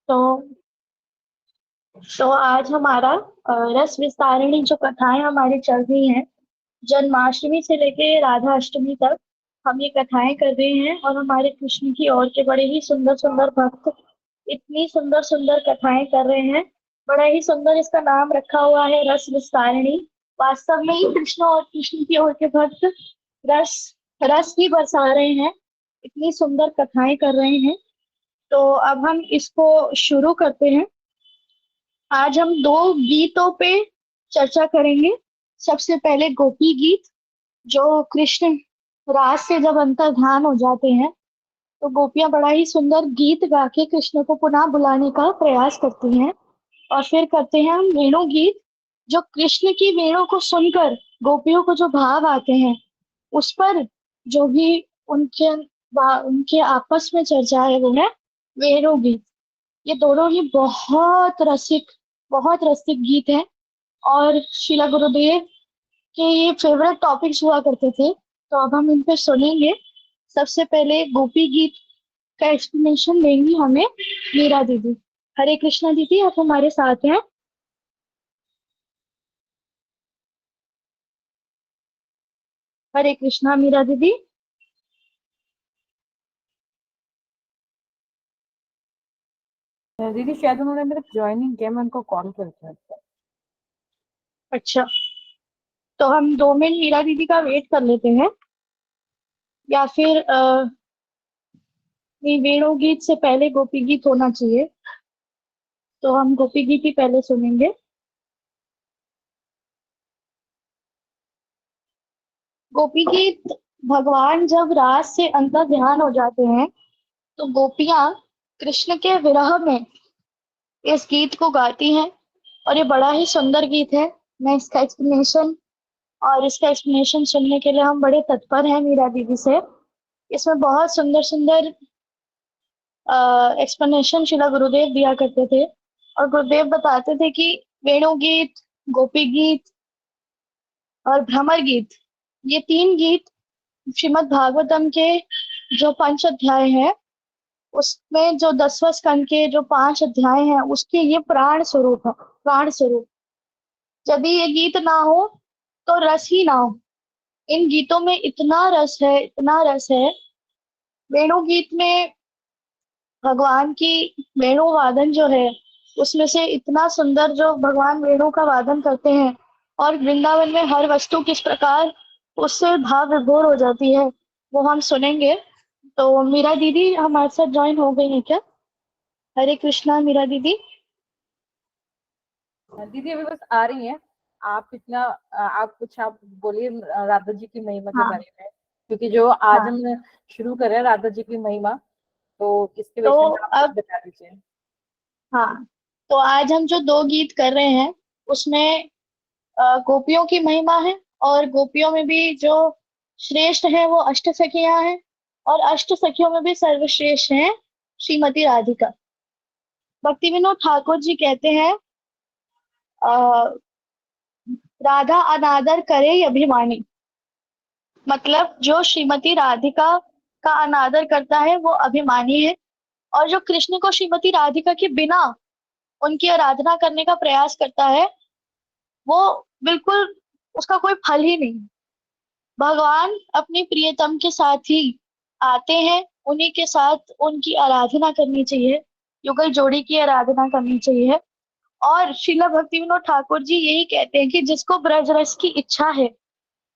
तो आज हमारा रस विस्तारिणी जो कथाएं हमारी चल रही हैं, जन्माष्टमी से लेके राधा अष्टमी तक हम ये कथाएं कर रहे हैं। और हमारे कृष्ण की ओर के बड़े ही सुंदर सुंदर भक्त इतनी सुंदर सुंदर कथाएं कर रहे हैं। बड़ा ही सुंदर इसका नाम रखा हुआ है, रस विस्तारिणी। वास्तव में ही कृष्ण और कृष्ण की ओर के भक्त रस रस ही बरसा रहे हैं, इतनी सुंदर कथाएं कर रहे हैं। तो अब हम इसको शुरू करते हैं। आज हम दो गीतों पे चर्चा करेंगे। सबसे पहले गोपी गीत, जो कृष्ण रास से जब अंतर्धान हो जाते हैं तो गोपियां बड़ा ही सुंदर गीत गा के कृष्ण को पुनः बुलाने का प्रयास करती हैं। और फिर करते हैं हम वेणु गीत, जो कृष्ण की वेणु को सुनकर गोपियों को जो भाव आते हैं उस पर जो भी उनके उनके आपस में चर्चा है वो है वेणु गीत। ये दोनों ही बहुत रसिक गीत हैं और शिला गुरुदेव के ये फेवरेट टॉपिक्स हुआ करते थे। तो अब हम इन पे सुनेंगे। सबसे पहले गोपी गीत का एक्सप्लेनेशन देंगी हमें मीरा दीदी। हरे कृष्णा दीदी, आप हमारे साथ हैं। हरे कृष्णा मीरा दीदी। दीदी शायद उन्होंने मेरे ज्वाइनिंग किया, मैं उनको कॉल करती हूँ। अच्छा, तो हम 2 मिनट मीरा दीदी का वेट कर लेते हैं, या फिर नहीं, वेणु गीत से पहले गोपी गीत होना चाहिए, तो हम गोपी गीत ही पहले सुनेंगे। गोपी गीत, भगवान जब रास से अंतर ध्यान हो जाते हैं तो गोपियां कृष्ण के विरह में इस गीत को गाती हैं। और ये बड़ा ही सुंदर गीत है। मैं इसका एक्सप्लेनेशन सुनने के लिए हम बड़े तत्पर हैं मीरा दीदी से। इसमें बहुत सुंदर सुंदर एक्सप्लेनेशन शिला गुरुदेव दिया करते थे। और गुरुदेव बताते थे कि वेणु गीत, गोपी गीत और भ्रमर गीत, ये 3 गीत श्रीमद् भागवतम के जो 5 अध्याय हैं उसमें जो 10वें स्कंद के जो 5 अध्याय हैं उसके ये प्राण स्वरूप है, प्राण स्वरूप। यदि ये गीत ना हो तो रस ही ना हो। इन गीतों में इतना रस है, इतना रस है। वेणु गीत में भगवान की वेणु वादन जो है उसमें से इतना सुंदर जो भगवान वेणु का वादन करते हैं, और वृंदावन में हर वस्तु किस प्रकार उससे भाव विभोर हो जाती है, वो हम सुनेंगे। तो मीरा दीदी हमारे साथ ज्वाइन हो गई है क्या? हरे कृष्णा मीरा दीदी। दीदी अभी बस आ रही हैं। आप बोलिए राधा जी की महिमा के हाँ बारे में, क्योंकि जो आज हाँ। हम शुरू कर रहे हैं राधा जी की महिमा, तो इसके तो विषय में आप कुछ अब, बता दीजिए। हाँ, तो आज हम जो 2 गीत कर रहे हैं उसमें गोपियों की महिमा है। और गोपियों में भी जो श्रेष्ठ है वो अष्ट सखियां हैं, और अष्ट सखियों में भी सर्वश्रेष्ठ हैं श्रीमती राधिका। भक्ति विनोद ठाकुर जी कहते हैं, अ, राधा अनादर करे अभिमानी। मतलब जो श्रीमती राधिका का अनादर करता है वो अभिमानी है। और जो कृष्ण को श्रीमती राधिका के बिना उनकी आराधना करने का प्रयास करता है वो बिल्कुल, उसका कोई फल ही नहीं। भगवान अपनी प्रियतम के साथ ही आते हैं, उन्हीं के साथ उनकी आराधना करनी चाहिए, युगल जोड़ी की आराधना करनी चाहिए। और श्रीला भक्ति विनोद ठाकुर जी यही कहते हैं कि जिसको ब्रज रस की इच्छा है,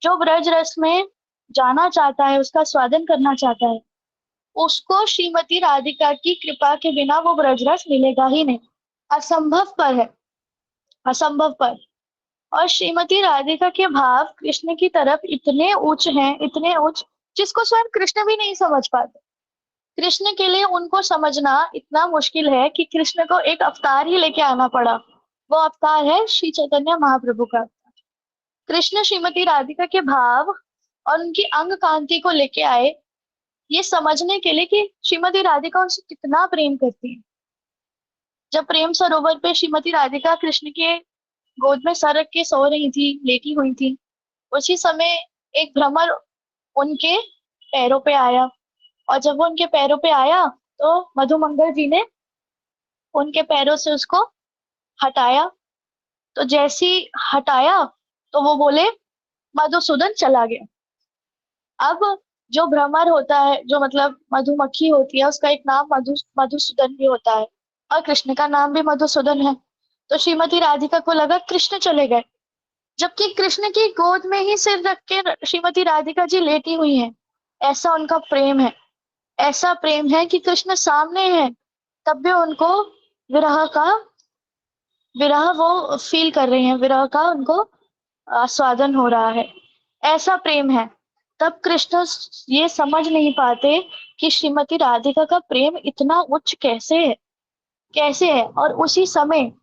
जो ब्रज रस में जाना चाहता है, उसका स्वादन करना चाहता है, उसको श्रीमती राधिका की कृपा के बिना वो ब्रज रस मिलेगा ही नहीं। असंभव पर है, असंभव पर। और श्रीमती राधिका के भाव कृष्ण की तरफ इतने उच्च हैं, इतने उच्च, जिसको स्वयं कृष्ण भी नहीं समझ पाते। कृष्ण के लिए उनको समझना इतना मुश्किल है कि कृष्ण को एक अवतार ही लेके आना पड़ा। वो अवतार है श्री चैतन्य महाप्रभु का। कृष्ण श्रीमती राधिका के भाव और उनकी अंग कांति को लेके आए, ये समझने के लिए कि श्रीमती राधिका उनसे कितना प्रेम करती है। जब प्रेम सरोवर पे श्रीमती राधिका कृष्ण के गोद में सर रख के सो रही थी, लेटी हुई थी, उसी समय एक भ्रमर उनके पैरों पे आया। और जब वो उनके पैरों पे आया तो मधुमंगल जी ने उनके पैरों से उसको हटाया। तो जैसी हटाया तो वो बोले मधुसूदन चला गया। अब जो भ्रमर होता है, जो मतलब मधुमक्खी होती है, उसका एक नाम मधुसूदन भी होता है, और कृष्ण का नाम भी मधुसूदन है। तो श्रीमती राधिका को लगा कृष्ण चले गए, जबकि कृष्ण की गोद में ही सिर रख के श्रीमती राधिका जी लेटी हुई हैं। ऐसा उनका प्रेम है, ऐसा प्रेम है कि कृष्ण सामने है, तब भी उनको विरह का विरह वो फील कर रही हैं, विरह का उनको आस्वादन हो रहा है। ऐसा प्रेम है। तब कृष्ण ये समझ नहीं पाते कि श्रीमती राधिका का प्रेम इतना उच्च कैसे है, और उसी समय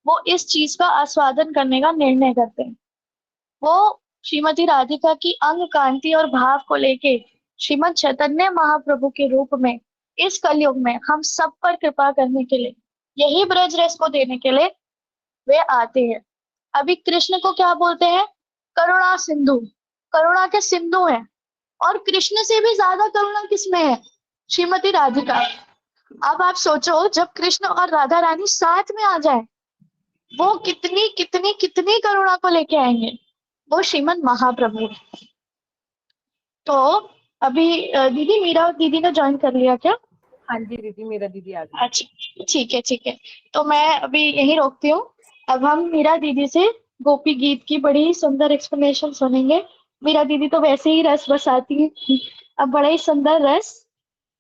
वो इस चीज का आस्वादन करने का निर्णय करते हैं। वो श्रीमती राधिका की अंग कांति और भाव को लेके श्रीमद चैतन्य महाप्रभु के रूप में इस कलयुग में हम सब पर कृपा करने के लिए, यही ब्रज रस को देने के लिए वे आते हैं। अभी कृष्ण को क्या बोलते हैं? करुणा सिंधु। करुणा के सिंधु हैं। और कृष्ण से भी ज्यादा करुणा किसमें है? श्रीमती राधिका। अब आप सोचो, जब कृष्ण और राधा रानी साथ में आ जाए, वो कितनी कितनी कितनी करुणा को लेके आएंगे। वो श्रीमद महाप्रभु है। तो अभी दीदी, मीरा दीदी ने ज्वाइन कर लिया क्या? हाँ जी दीदी, मेरा दीदी आ गई। अच्छा, ठीक है ठीक है। तो मैं अभी यहीं रोकती हूँ। अब हम मीरा दीदी से गोपी गीत की बड़ी ही सुंदर एक्सप्लेनेशन सुनेंगे। मीरा दीदी तो वैसे ही रस बसाती है, अब बड़ा ही सुंदर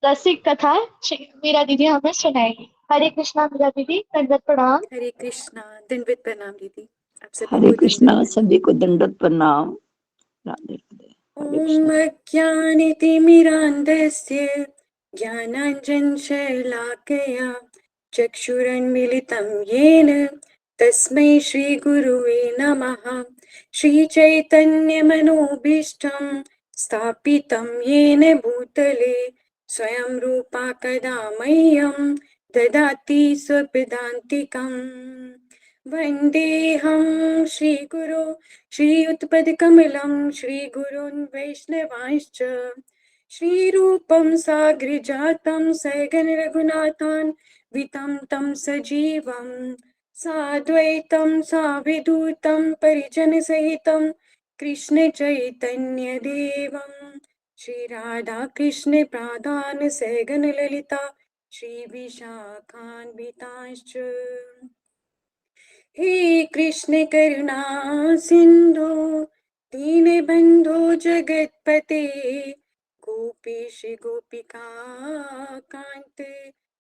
रसिक कथा मीरा दीदी हमें सुनाएगी। हरे कृष्णा मीरा दीदी, दंडवत प्रणाम। हरे कृष्णा, दंडवत प्रणाम दीदी। आप सभी हरे को कृष्णा, दंडवत सभी को दंडवत प्रणाम। राधे राधे। हरे ॐ कृष्णा। अज्ञानितिमिरान्धस्य ज्ञानाञ्जनशलाकया चक्षुरुन्मीलितं येन तस्मै श्रीगुरुवे नमः। श्रीचैतन्यमनोभीष्टं स्थापितं येन भूतले स्वयं रूपा कदा मह्यं ददाति स्वपदान्तिकम्। वन्देऽहं श्रीगुरो श्रीयुतपदकमलं श्रीगुरून् वैष्णवांश्च श्रीरूपं साग्रजातं सगन रघुनाथान् वितं तं सजीवं साद्वैतं साविधूतं परिजनसहितं कृष्णचैतन्यदेवं श्रीराधाकृष्णपादान् सगन ललिता श्रीविशाखान्वितांश्च। हे कृष्ण करुणा सिंधु दीनबंधु जगतपते गोपीश गोपिका कांत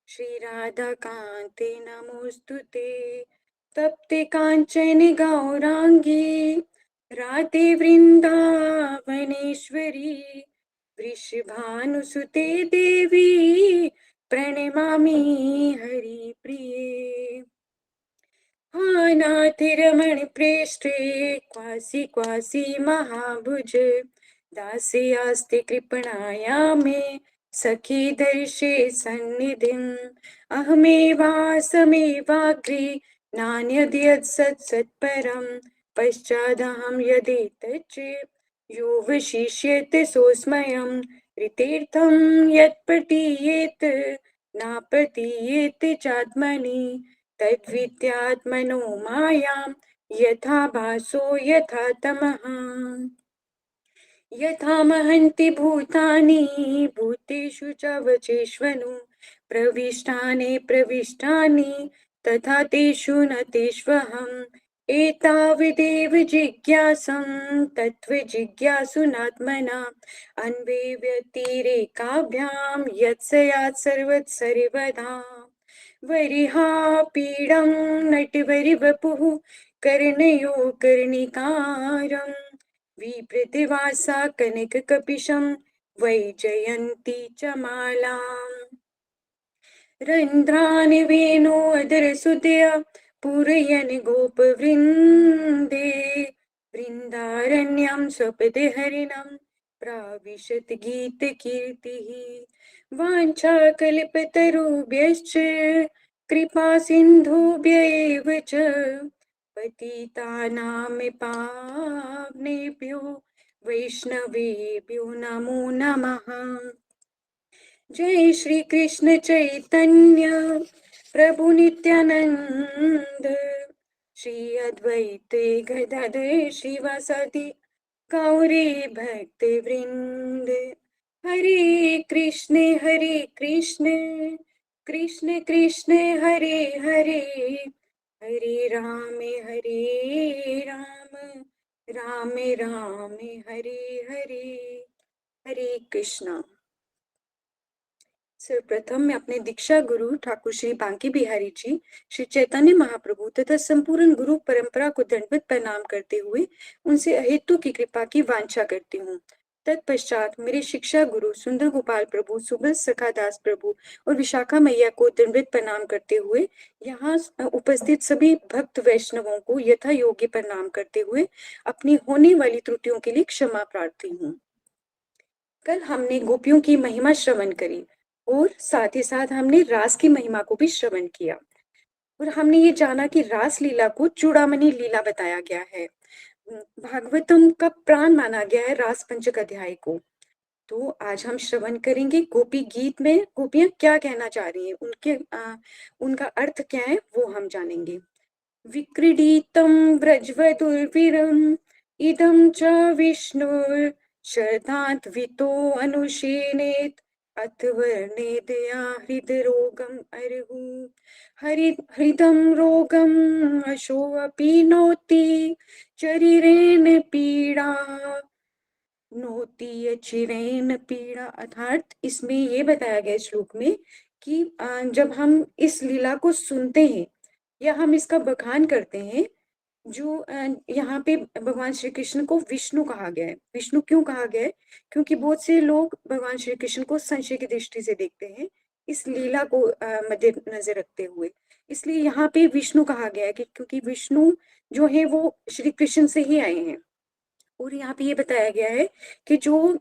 श्री राधा कांत नमोस्तुते। तप्ते कांचन गौरांगी राधे वृंदावनेश्वरी वृषभानुसुते देवी प्रणमामि हरिप्रिये। नाथिरमण प्रेष्ठे क्वासी क्वासी महाभुज दासी आस्ते कृपणाया मे सखी दर्शे सन्निधिम् अहमेवासमेवाग्रे नान्यद्यत्सत्सत्परं पश्चादहं यदि तच्चेत् यो वशिष्यते सोऽस्म्यहं ऋतेर्थं यत्प्रतीयेत नाप्रतीयेत चात्मनि तद्विद्यात्मनो मायां यथा भासो यथा तमः। यथा महन्ति भूतानि भूतेषु च वचेष्वनु प्रविष्टानि तथा तेषु न तेष्वहम् एतावदेव जिज्ञासं तत्त्वजिज्ञासुनात्मना अन्वेव्यतिरेकाभ्यां यत्स्यात् सर्वदा। वरिहापीडं नटवरिवपुः कर्णयो कर्णिकारं विप्रतिवासा कनककपिशं वैजयन्ती च मालाम् रन्ध्रान् वेणोदरसुतया पूरयन् गोपवृन्दे वृन्दारण्यं स्वपदे हरिणं प्राविशत् गीतकीर्तिः। वाञ्छाकल्पतरुभ्यश्च कृपा सिन्धुभ्य एव च पतितानां पावनेभ्यो वैष्णवेभ्यो नमो नमः। जय श्री कृष्ण चैतन्य प्रभु नित्यानंद श्री अद्वैत गदाधर श्रीवासादि गौरी भक्त वृंद। हरे कृष्ण कृष्ण कृष्ण हरे हरे, हरे राम राम राम हरे हरे। हरे कृष्णा। सर्वप्रथम मैं अपने दीक्षा गुरु ठाकुर श्री बांके बिहारी जी, श्री चैतन्य महाप्रभु तथा संपूर्ण गुरु परंपरा को दंडवत प्रणाम करते हुए उनसे अहेतु की कृपा की वांछा करती हूँ। तत्पश्चात मेरे शिक्षा गुरु सुंदर गोपाल प्रभु, सुबल सखा दास प्रभु और विशाखा मैया को दंडवत प्रणाम करते हुए यहाँ उपस्थित सभी भक्त वैष्णवों को यथा योग्य प्रणाम करते हुए अपनी होने वाली त्रुटियों के लिए क्षमा प्रार्थी हूँ। कल हमने गोपियों की महिमा श्रवण करी और साथ ही साथ हमने रास की महिमा को भी श्रवण किया और हमने ये जाना कि रास लीला को चूड़ामणि लीला बताया गया है। भागवतम का प्राण माना गया है रास पंचक अध्याय को। तो आज हम श्रवण करेंगे गोपी गीत में गोपियां क्या कहना चाह रही हैं, उनका अर्थ क्या है वो हम जानेंगे। विक्रीडितं व्रजवधुर्वीरम् इदं च विष्णुर् श्रद्धान्वितो अनुशीनेत् अथ वर्णेदया हृदरोगम् अर्हु। हृदं रोगम् अशोऽपि नोति शरीरेण पीड़ा नोति चिरेन पीड़ा। अर्थात इसमें ये बताया गया श्लोक में कि जब हम इस लीला को सुनते हैं या हम इसका बखान करते हैं, जो यहाँ पे भगवान श्री कृष्ण को विष्णु कहा गया है। विष्णु क्यों कहा गया है? क्योंकि बहुत से लोग भगवान श्री कृष्ण को संशय की दृष्टि से देखते हैं इस लीला को मद्देनजर रखते हुए, इसलिए यहाँ पे विष्णु कहा गया है कि क्योंकि विष्णु जो है वो श्री कृष्ण से ही आए हैं। और यहाँ पे ये बताया गया है कि जो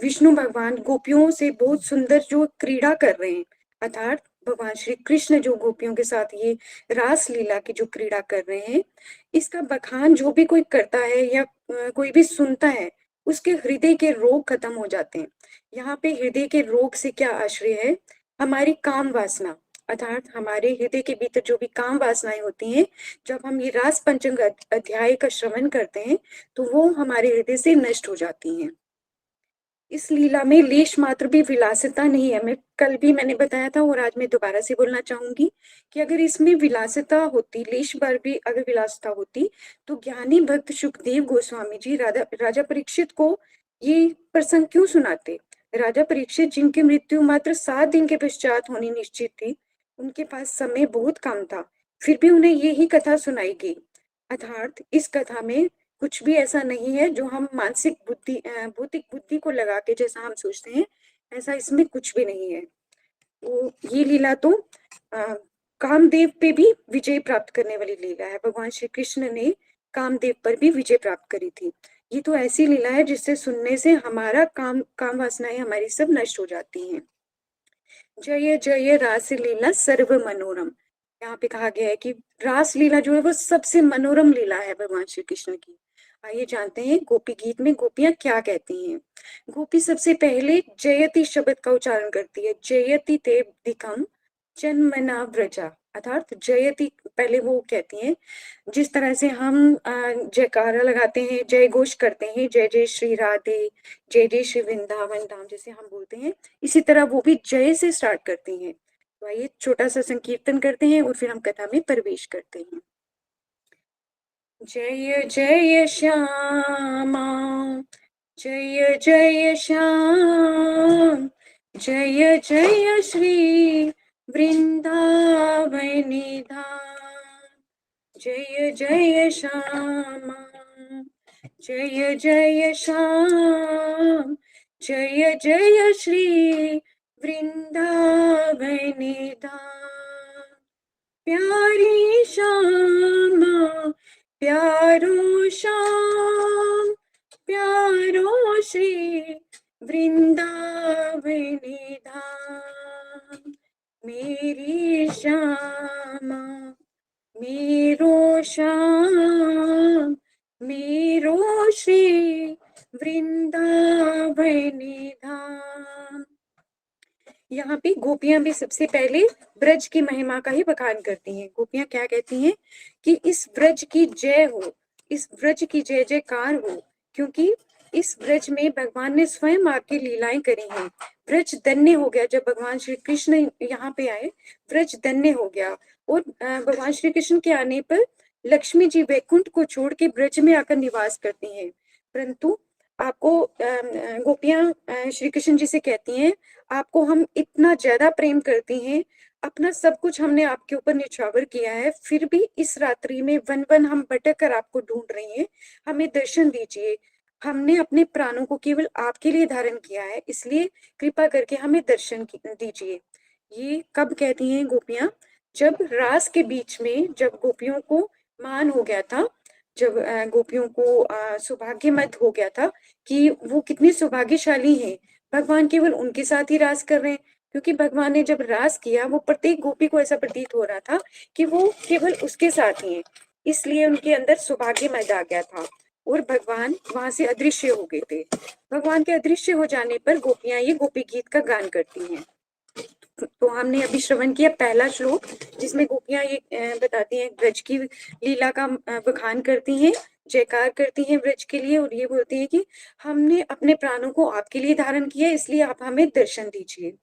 विष्णु भगवान गोपियों से बहुत सुंदर जो क्रीड़ा कर रहे हैं, अर्थात भगवान श्री कृष्ण जो गोपियों के साथ ये रास लीला की जो क्रीड़ा कर रहे हैं, इसका बखान जो भी कोई करता है या कोई भी सुनता है उसके हृदय के रोग खत्म हो जाते हैं। यहाँ पे हृदय के रोग से क्या आश्रय है? हमारी काम वासना, अर्थात हमारे हृदय के भीतर जो भी काम वासनाएं होती हैं, जब हम ये रास पंचक अध्याय का श्रवण करते हैं तो वो हमारे हृदय से नष्ट हो जाती हैं। इस लीला में लेश मात्र भी विलासिता नहीं है। मैंने बताया था और आज मैं दोबारा से बोलना चाहूंगी कि अगर इसमें विलासिता होती, लेश भर भी अगर विलासिता होती तो ज्ञानी भक्त सुखदेव गोस्वामी जी राजा परीक्षित को ये प्रसंग क्यों सुनाते? राजा परीक्षित जिनकी मृत्यु मात्र 7 दिन के पश्चात होनी निश्चित थी, उनके पास समय बहुत कम था, फिर भी उन्हें यही कथा सुनाई गई। अर्थात इस कथा में कुछ भी ऐसा नहीं है जो हम मानसिक बुद्धि भौतिक बुद्धि को लगा के जैसा हम सोचते हैं, ऐसा इसमें कुछ भी नहीं है। तो ये लीला तो कामदेव पे भी विजय प्राप्त करने वाली लीला है। भगवान श्री कृष्ण ने कामदेव पर भी विजय प्राप्त करी थी। ये तो ऐसी लीला है जिससे सुनने से हमारा काम वासनाएं हमारी सब नष्ट हो जाती हैं। जय जय रास लीला सर्व मनोरम, यहाँ पे कहा गया है कि रास लीला जो है वो सबसे मनोरम लीला है भगवान श्री कृष्ण की। आइए जानते हैं गोपी गीत में गोपियां क्या कहती हैं। गोपी सबसे पहले जयति शब्द का उच्चारण करती है। जयति ते दिखम जन्मना व्रजा, अर्थात जयति पहले वो कहती हैं। जिस तरह से हम जयकारा लगाते हैं, जय घोष करते हैं, जय जय श्री राधे, जय श्री वृंदावन धाम जैसे हम बोलते हैं, इसी तरह वो भी जय से स्टार्ट करती हैं। तो आइए छोटा सा संकीर्तन करते हैं और फिर हम कथा में प्रवेश करते हैं। जय जय श्यामा जय जय श्याम, जय जय श्री वृंदावनी धाम। जय जय श्यामा जय जय श्याम, जय जय श्री वृंदावनी धाम। प्यारी श्यामा प्यारो श्याम, प्यारो श्री वृंदावनी धाम। मेरी श्यामा मेरो श्याम, मेरो श्री वृंदावनी धाम। यहाँ पे गोपियां भी सबसे पहले ब्रज की महिमा का ही बखान करती हैं। गोपियां क्या कहती हैं कि इस ब्रज की जय हो, इस ब्रज की जय जयकार हो, क्योंकि इस ब्रज में भगवान ने स्वयं आपकी लीलाएं करी हैं। ब्रज धन्य हो गया, जब भगवान श्री कृष्ण यहाँ पे आए ब्रज धन्य हो गया। और भगवान श्री कृष्ण के आने पर लक्ष्मी जी वैकुंठ को छोड़ के ब्रज में आकर निवास करती हैं। परंतु आपको गोपियां श्री कृष्ण जी से कहती हैं, आपको हम इतना ज्यादा प्रेम करती हैं, अपना सब कुछ हमने आपके ऊपर निछावर किया है, फिर भी इस रात्रि में वन वन हम भटक कर आपको ढूंढ रही हैं, हमें दर्शन दीजिए। हमने अपने प्राणों को केवल आपके लिए धारण किया है, इसलिए कृपा करके हमें दर्शन दीजिए। ये कब कहती हैं गोपियां? जब रास के बीच में, जब गोपियों को मान हो गया था, जब गोपियों को सौभाग्य मत हो गया था कि वो कितनी सौभाग्यशाली हैं, भगवान केवल उनके साथ ही रास कर रहे हैं। क्योंकि भगवान ने जब रास किया, वो प्रत्येक गोपी को ऐसा प्रतीत हो रहा था कि वो केवल उसके साथ ही हैं, इसलिए उनके अंदर सौभाग्य मत आ गया था और भगवान वहां से अदृश्य हो गए थे। भगवान के अदृश्य हो जाने पर गोपियां ये गोपी गीत का गान करती हैं। तो हमने अभी श्रवण किया पहला श्लोक, जिसमें गोपियां ये बताती हैं, ब्रज की लीला का बखान करती हैं, जयकार करती हैं ब्रज के लिए, और ये बोलती हैं कि हमने अपने प्राणों को आपके लिए धारण किया, इसलिए आप हमें दर्शन दीजिए।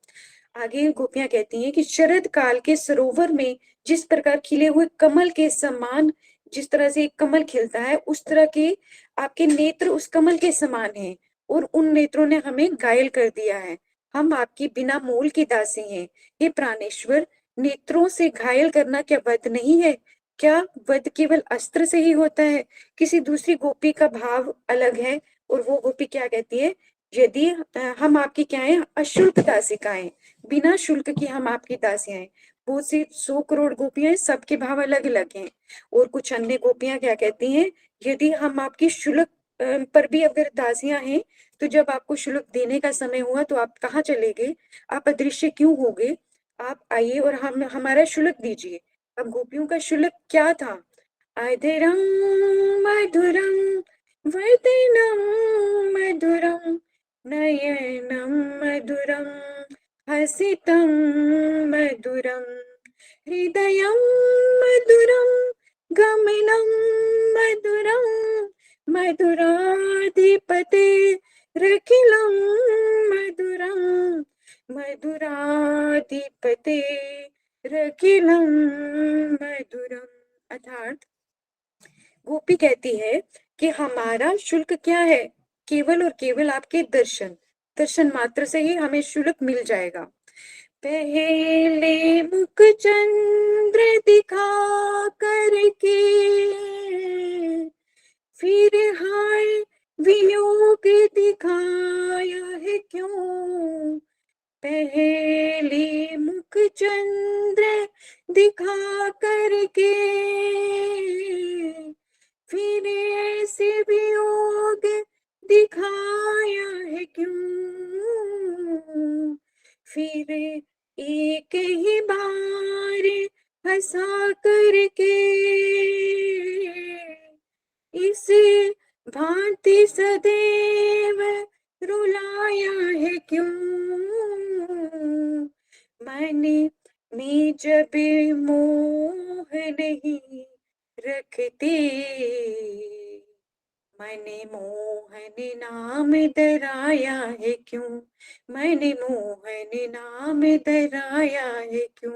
आगे गोपियां कहती हैं कि शरद काल के सरोवर में जिस प्रकार खिले हुए कमल के समान, जिस तरह से एक कमल खिलता है, उस तरह के आपके नेत्र उस कमल के समान हैं, और उन नेत्रों ने हमें घायल कर दिया है। हम आपकी बिना मोल की दासी हैं। हे प्राणेश्वर, नेत्रों से घायल करना क्या वध नहीं है? क्या वध केवल अस्त्र से ही होता है? किसी दूसरी गोपी का भाव अलग है, और वो गोपी क्या कहती है, यदि हम आपकी क्या है, अशुल्क दासिकाएं, बिना शुल्क की हम आपकी दासियां हैं। बहुत सी 100 करोड़ गोपियां हैं, सबके भाव अलग अलग हैं। और कुछ अन्य गोपियां क्या कहती हैं, यदि हम आपकी शुल्क पर भी अगर दासियां हैं, तो जब आपको शुल्क देने का समय हुआ तो आप कहाँ चले गए, आप अदृश्य क्यों हो गए? आप आइए और हम हमारा शुल्क दीजिए। अब गोपियों का शुल्क क्या था? अधरम मधुरम वदनम मधुरम नयनम मधुरम हसितम मधुरम हृदयम मधुरम गमनम मधुरम मधुराधिपते रखिलम मधुरम मधुराधिपते रखिलम मधुरम। अर्थात गोपी कहती है कि हमारा शुल्क क्या है? केवल और केवल आपके दर्शन, दर्शन मात्र से ही हमें शुल्क मिल जाएगा। पहले मुख चंद्र दिखा करके, फिर हाय वियोग दिखाया है क्यों? पहले मुख चंद्र दिखा करके, फिर ऐसे वियोग दिखाया है क्यों? फिर एक ही बार हंसा करके, इस भांति सदैव रुलाया है क्यों? मैंने में जब मोह नहीं रखते, मैंने मोहन नाम डराया है क्यों? मैंने मोहन नाम डराया है क्यों?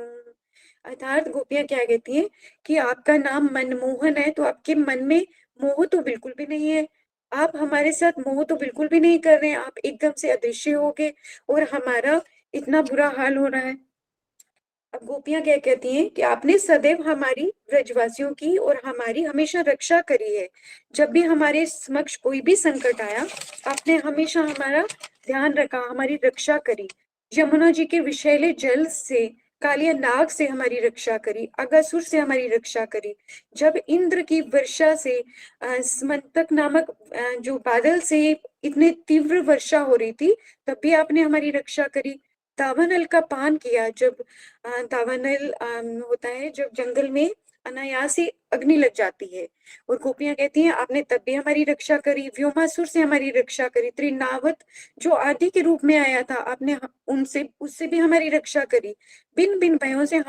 अर्थात गोपियां क्या कहती हैं कि आपका नाम मनमोहन है, तो आपके मन में मोह तो बिल्कुल भी नहीं है, आप हमारे साथ मोह तो बिल्कुल भी नहीं कर रहे हैं, आप एकदम से अदृश्य हो गए और हमारा इतना बुरा हाल हो रहा है। अब गोपियां क्या कहती हैं कि आपने सदैव हमारी ब्रजवासियों की और हमारी हमेशा रक्षा करी है। जब भी हमारे समक्ष कोई भी संकट आया, आपने हमेशा हमारा ध्यान रखा, हमारी रक्षा करी। यमुना जी के विषैले जल से, कालिया नाग से हमारी रक्षा करी, अगासुर से हमारी रक्षा करी। जब इंद्र की वर्षा से, स्मंतक नामक जो बादल से इतने तीव्र वर्षा हो रही थी, तब भी आपने हमारी रक्षा करी। दावानल का पान किया, जब दावानल होता है, जब जंगल में अनायास ही अग्नि लग जाती है। और गोपियां कहती हैं आपने तब भी हमारी रक्षा करी, व्योमासुर से हमारी रक्षा करी, त्रिनावत जो आदि के रूप में आया था आपने उनसे उससे भी हमारी रक्षा करी, बिन बिन भयों से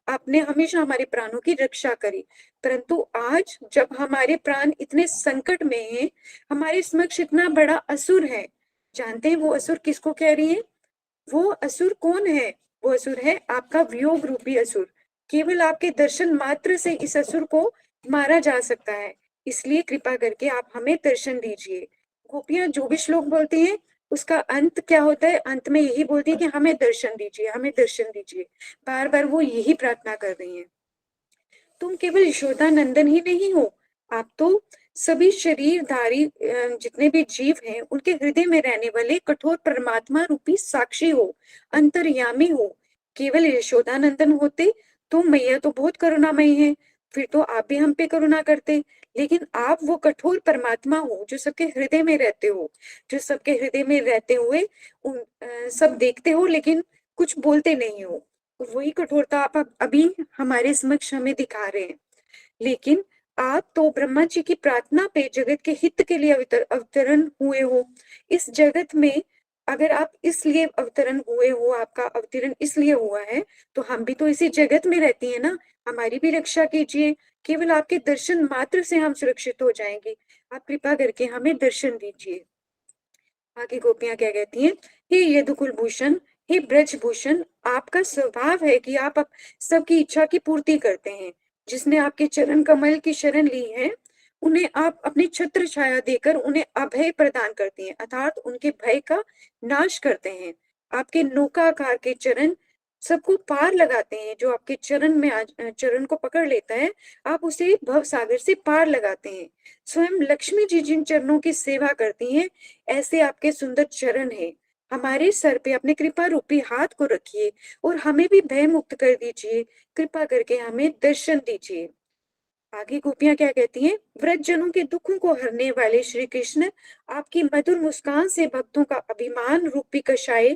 आपने हमेशा हमारे प्राणों की रक्षा करी। परंतु आज जब हमारे प्राण इतने संकट में हैं, हमारे समक्ष इतना बड़ा असुर है, जानते हैं वो असुर किसको कह रही है? वो असुर कौन है? वो असुर है आपका वियोग रूपी असुर। केवल आपके दर्शन मात्र से इस असुर को मारा जा सकता है, इसलिए कृपा करके आप हमें दर्शन दीजिए। गोपियां जो भी श्लोक बोलती हैं उसका अंत क्या होता है? अंत में यही बोलती है कि हमें दर्शन दीजिए, हमें दर्शन दीजिए। बार बार वो यही प्रार्थना कर रही हैं। तुम केवल यशोदा नंदन ही नहीं हो, आप तो सभी शरीरधारी जितने भी जीव हैं उनके हृदय में रहने वाले कठोर परमात्मा रूपी साक्षी हो, अंतर्यामी हो। केवल यशोदा नंदन होते तो मैया तो बहुत करुणामयी है, फिर तो आप भी हम पे करुणा करते। लेकिन आप वो कठोर परमात्मा हो जो सबके हृदय में रहते हो, जो सबके हृदय में रहते हुए सब देखते हो लेकिन कुछ बोलते नहीं हो। वही कठोरता आप अभी हमारे समक्ष हमें दिखा रहे हैं। लेकिन आप तो ब्रह्मा जी की प्रार्थना पे जगत के हित के लिए अवतरण हुए हो। इस जगत में अगर आप इसलिए अवतरण हुए हो, आपका अवतरण इसलिए हुआ है, तो हम भी तो इसी जगत में रहती है ना, हमारी भी रक्षा कीजिए। केवल आपके दर्शन मात्र से हम सुरक्षित हो जाएंगे, आप कृपा करके हमें दर्शन दीजिए। आगे गोपियां क्या कहती हैं? हे यदुकुल भूषण, हे ब्रज भूषण, आपका स्वभाव है कि आप सबकी इच्छा की पूर्ति करते हैं। जिसने आपके चरण कमल की शरण ली है उन्हें आप अपनी छत्र छाया देकर उन्हें अभय प्रदान करती हैं, अर्थात उनके भय का नाश करते हैं। आपके नौकाकार के चरण सबको पार लगाते हैं। जो आपके चरण में चरण को पकड़ लेता है, आप उसे भव सागर से पार लगाते हैं। स्वयं लक्ष्मी जी जिन चरणों की सेवा करती हैं, ऐसे आपके सुंदर चरण हैं। हमारे सर पे अपने कृपा रूपी हाथ को रखिए और हमें भी भय मुक्त कर दीजिए। कृपा करके हमें दर्शन दीजिए। आगे गोपियां क्या कहती हैं? व्रत जनों के दुखों को हरने वाले श्री कृष्ण, आपकी मधुर मुस्कान से भक्तों का अभिमान रूपी कषाय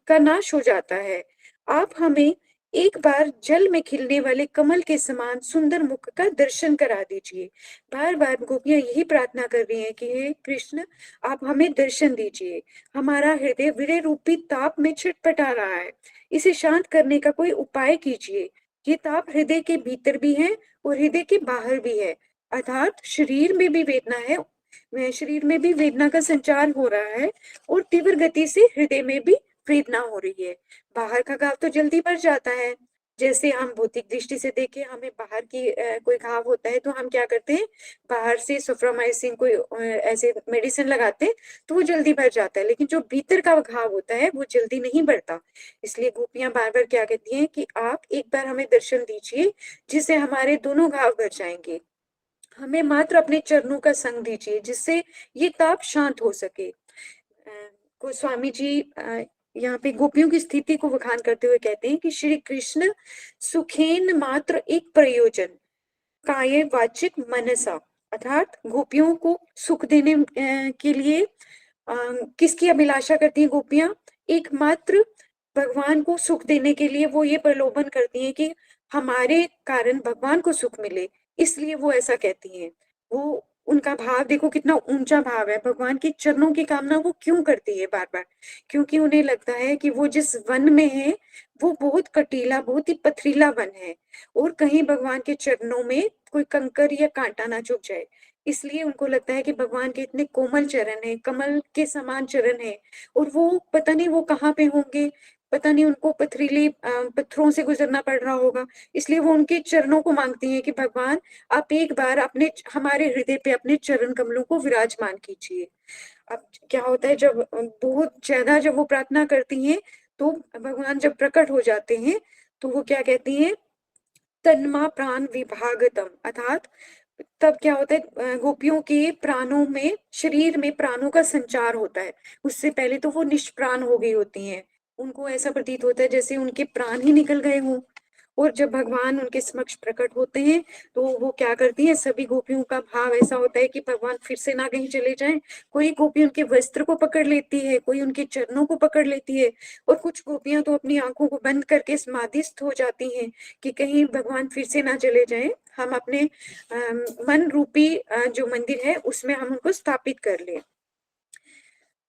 का नाश हो जाता है। आप हमें एक बार जल में खिलने वाले कमल के समान सुंदर मुख का दर्शन करा दीजिए। बार बार गोपियां यही प्रार्थना कर रही हैं कि हे कृष्ण, आप हमें दर्शन दीजिए। हमारा हृदय विरह रूपी ताप में छटपटा रहा है, इसे शांत करने का कोई उपाय कीजिए। ये ताप हृदय के भीतर भी है और हृदय के बाहर भी है, अर्थात शरीर में भी वेदना है, शरीर में भी वेदना का संचार हो रहा है और तीव्र गति से हृदय में भी वेदना हो रही है। बाहर का घाव तो जल्दी भर जाता है, जैसे हम भौतिक दृष्टि से देखें, हमें बाहर की कोई घाव होता है तो हम क्या करते हैं, बाहर से सफ्रामाइसिन कोई ऐसे मेडिसिन लगाते हैं तो वो जल्दी भर जाता है। लेकिन जो भीतर का घाव होता है वो जल्दी नहीं भरता। इसलिए गोपियां बार बार क्या कहती हैं कि आप एक बार हमें दर्शन दीजिए जिससे हमारे दोनों घाव भर जाएंगे। हमें मात्र अपने चरणों का संग दीजिए जिससे ये ताप शांत हो सके। गोस्वामी जी यहाँ पे गोपियों की स्थिति को बखान करते हुए कहते हैं कि श्री कृष्ण सुखेन मात्र एक प्रयोजन, काय वाचिक मनसा, अर्थात गोपियों को सुख देने के लिए किसकी अभिलाषा करती हैं गोपियां? एकमात्र भगवान को सुख देने के लिए वो ये प्रलोभन करती हैं कि हमारे कारण भगवान को सुख मिले, इसलिए वो ऐसा कहती हैं। वो उनका भाव देखो कितना ऊंचा भाव है, भगवान के चरणों की कामना वो क्यों करती है बार बार? क्योंकि उन्हें लगता है कि वो जिस वन में है वो बहुत कटीला, बहुत ही पथरीला वन है और कहीं भगवान के चरणों में कोई कंकर या कांटा ना चुभ जाए। इसलिए उनको लगता है कि भगवान के इतने कोमल चरण है, कमल के समान चरण है और वो पता नहीं वो कहाँ पे होंगे, पता नहीं उनको पथरीले पत्थरों से गुजरना पड़ रहा होगा। इसलिए वो उनके चरणों को मांगती हैं कि भगवान आप एक बार अपने हमारे हृदय पे अपने चरण कमलों को विराजमान कीजिए। अब क्या होता है, जब बहुत ज्यादा जब वो प्रार्थना करती हैं तो भगवान जब प्रकट हो जाते हैं तो वो क्या कहती हैं? तन्मा प्राण विभागतम, अर्थात तब क्या होता है, गोपियों के प्राणों में, शरीर में प्राणों का संचार होता है। उससे पहले तो वो निष्प्राण हो गई होती हैं, उनको ऐसा प्रतीत होता है जैसे उनके प्राण ही निकल गए हों। और जब भगवान उनके समक्ष प्रकट होते हैं तो वो क्या करती है, सभी गोपियों का भाव ऐसा होता है कि भगवान फिर से ना कहीं चले जाएं। कोई गोपी उनके वस्त्र को पकड़ लेती है, कोई उनके चरणों को पकड़ लेती है, और कुछ गोपियां तो अपनी आंखों को बंद करके समाधिस्थ हो जाती हैं कि कहीं भगवान फिर से ना चले जाएं, हम अपने मन रूपी जो मंदिर है उसमें हम उनको स्थापित कर ले।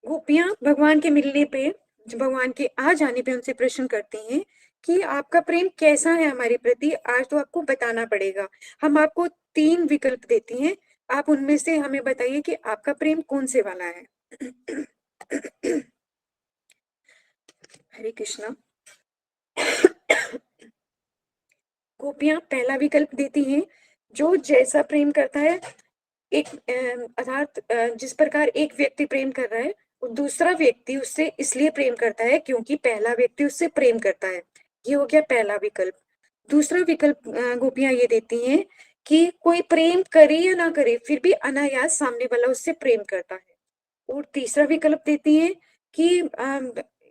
गोपियां भगवान के मिलने पे, भगवान के आ जाने पे उनसे प्रश्न करती हैं कि आपका प्रेम कैसा है हमारे प्रति, आज तो आपको बताना पड़ेगा। हम आपको 3 विकल्प देती हैं, आप उनमें से हमें बताइए कि आपका प्रेम कौन से वाला है। हरे कृष्णा। गोपियां पहला विकल्प देती हैं, जो जैसा प्रेम करता है, एक अर्थात जिस प्रकार एक व्यक्ति प्रेम कर रहा है, दूसरा व्यक्ति उससे इसलिए प्रेम करता है क्योंकि पहला व्यक्ति उससे प्रेम करता है। ये हो गया पहला विकल्प। दूसरा विकल्प गोपियां ये देती हैं कि कोई प्रेम करे या ना करे फिर भी अनायास सामने वाला उससे प्रेम करता है। और तीसरा विकल्प देती हैं कि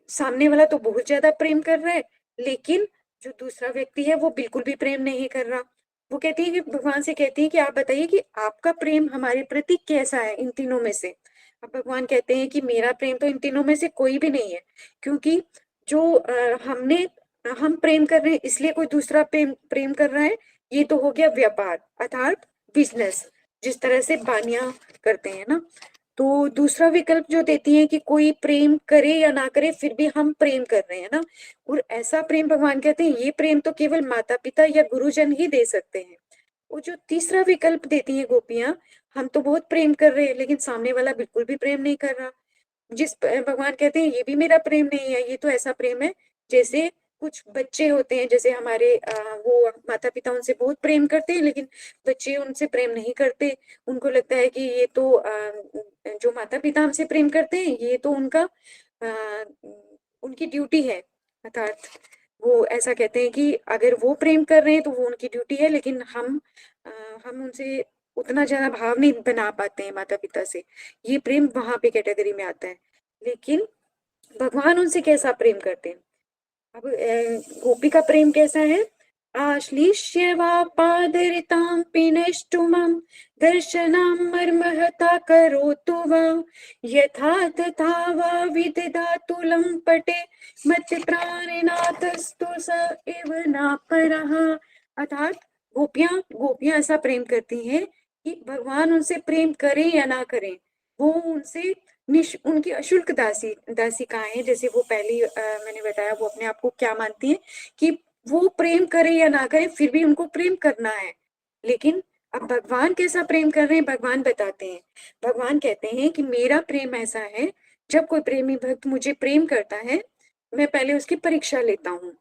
सामने वाला तो बहुत ज्यादा प्रेम कर रहा है, लेकिन जो दूसरा व्यक्ति है वो बिल्कुल भी प्रेम नहीं कर रहा। वो कहती है कि भगवान से कहती है कि आप बताइए कि आपका प्रेम हमारे प्रति कैसा है इन तीनों में से। अब भगवान कहते हैं कि मेरा प्रेम तो इन तीनों में से कोई भी नहीं है, क्योंकि जो हम प्रेम कर रहे हैं इसलिए कोई दूसरा प्रेम कर रहा है, ये तो हो गया व्यापार अर्थात बिजनेस, जिस तरह से बानिया करते हैं ना। तो दूसरा विकल्प जो देती है कि कोई प्रेम करे या ना करे फिर भी हम प्रेम कर रहे हैं ना, और ऐसा प्रेम भगवान कहते हैं ये प्रेम तो केवल माता पिता या गुरुजन ही दे सकते हैं। वो जो तीसरा विकल्प देती है गोपियां, हम तो बहुत प्रेम कर रहे हैं लेकिन सामने वाला बिल्कुल भी प्रेम नहीं कर रहा, भगवान कहते हैं ये भी मेरा प्रेम नहीं है, ये तो ऐसा प्रेम है जैसे कुछ बच्चे होते हैं, जैसे हमारे वो माता पिता उनसे बहुत प्रेम करते हैं लेकिन बच्चे उनसे प्रेम नहीं करते। उनको लगता है कि ये तो जो माता पिता हमसे प्रेम करते हैं ये तो उनकी ड्यूटी है, अर्थात वो ऐसा कहते हैं कि अगर वो प्रेम कर रहे हैं तो वो उनकी ड्यूटी है, लेकिन हम उनसे उतना ज्यादा भाव नहीं बना पाते हैं माता पिता से, ये प्रेम वहां पे कैटेगरी में आता है। लेकिन भगवान उनसे कैसा प्रेम करते हैं। अब गोपी का प्रेम कैसा है। आश्लिष्य वा पादरितां पिनष्टुमं दर्शनं मर्महता करोतु वा यथा तथा वा विदधातु लम्पटे मत प्राणनाथस्तु स एव नापरः। अर्थात गोपियां ऐसा प्रेम करती हैं कि भगवान उनसे प्रेम करें या ना करें, वो उनसे उनकी अशुल्क दासिकाएं, जैसे वो पहले मैंने बताया वो अपने आप को क्या मानती हैं कि वो प्रेम करे या ना करे फिर भी उनको प्रेम करना है। लेकिन अब भगवान कैसा प्रेम कर रहे हैं भगवान बताते हैं। भगवान कहते हैं कि मेरा प्रेम ऐसा है, जब कोई प्रेमी भक्त मुझे प्रेम करता है मैं पहले उसकी परीक्षा लेता हूँ,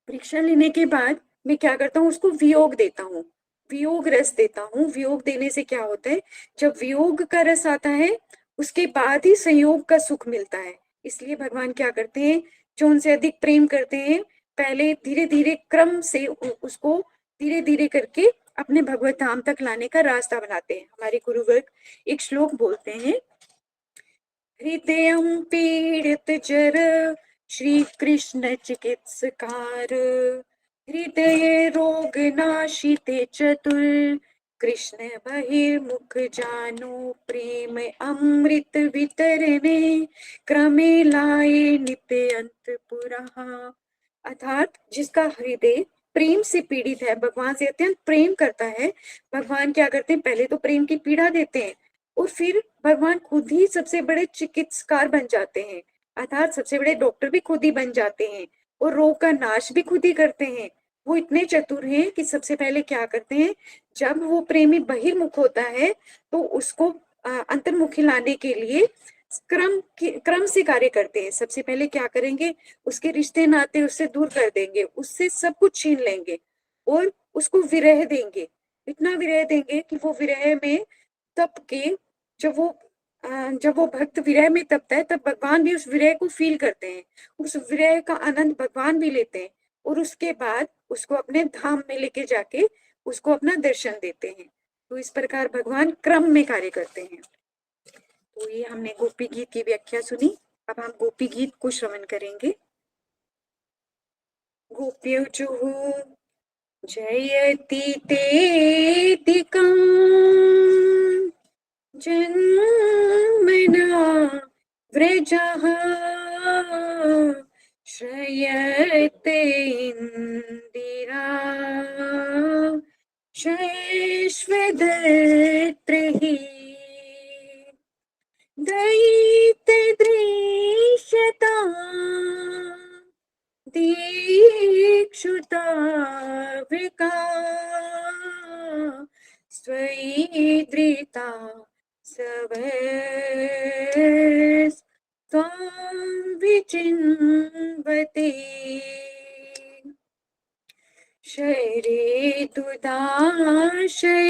परीक्षा लेने के बाद मैं क्या करता हूँ उसको वियोग देता हूँ, वियोग रस देता हूँ। वियोग देने से क्या होता है, जब वियोग का रस आता है उसके बाद ही संयोग का सुख मिलता है। इसलिए भगवान क्या करते हैं, जो उनसे अधिक प्रेम करते हैं पहले धीरे धीरे क्रम से उसको धीरे धीरे करके अपने भगवत धाम तक लाने का रास्ता बनाते हैं। हमारे गुरुवर्ग एक श्लोक बोलते हैं, हृदयं पीड़ित जर श्री कृष्ण चिकित्सकार, हृदय रोग नाशिते चतुर कृष्ण बहिर्मुख जानो प्रेम अमृत वितरणे क्रमे लाए नित्य अंतपुरः। अर्थात जिसका हृदय प्रेम से पीड़ित है, भगवान से अत्यंत प्रेम करता है, भगवान क्या करते हैं पहले तो प्रेम की पीड़ा देते हैं और फिर भगवान खुद ही सबसे बड़े चिकित्सकार बन जाते हैं, अर्थात सबसे बड़े डॉक्टर भी खुद ही बन जाते हैं और रोग का नाश भी खुद ही करते हैं। वो इतने चतुर हैं कि सबसे पहले क्या करते हैं, जब वो प्रेमी बहिर्मुख होता है तो उसको अंतर्मुखी लाने के लिए क्रम से कार्य करते हैं। सबसे पहले क्या करेंगे, उसके रिश्ते नाते उससे दूर कर देंगे, उससे सब कुछ छीन लेंगे और उसको विरह देंगे, इतना विरह देंगे कि वो विरह में तप के जब वो भक्त विरह में तपता है तब भगवान भी उस विरह को फील करते हैं, उस विरह का आनंद भगवान भी लेते हैं और उसके बाद उसको अपने धाम में लेके जाके उसको अपना दर्शन देते हैं। तो इस प्रकार भगवान क्रम में कार्य करते हैं। तो ये हमने गोपी गीत की व्याख्या सुनी, अब हम गोपी गीत को श्रवण करेंगे। गोप्योजुः जयति तेऽधिकं जन्मना व्रजः श्रयते इन्दिरा शश्वदत्रिः दयितदृश्यता दीक्षुता वृका स्वैद्रिता सवस्त्वां विचिन्वते शरीतुदाशये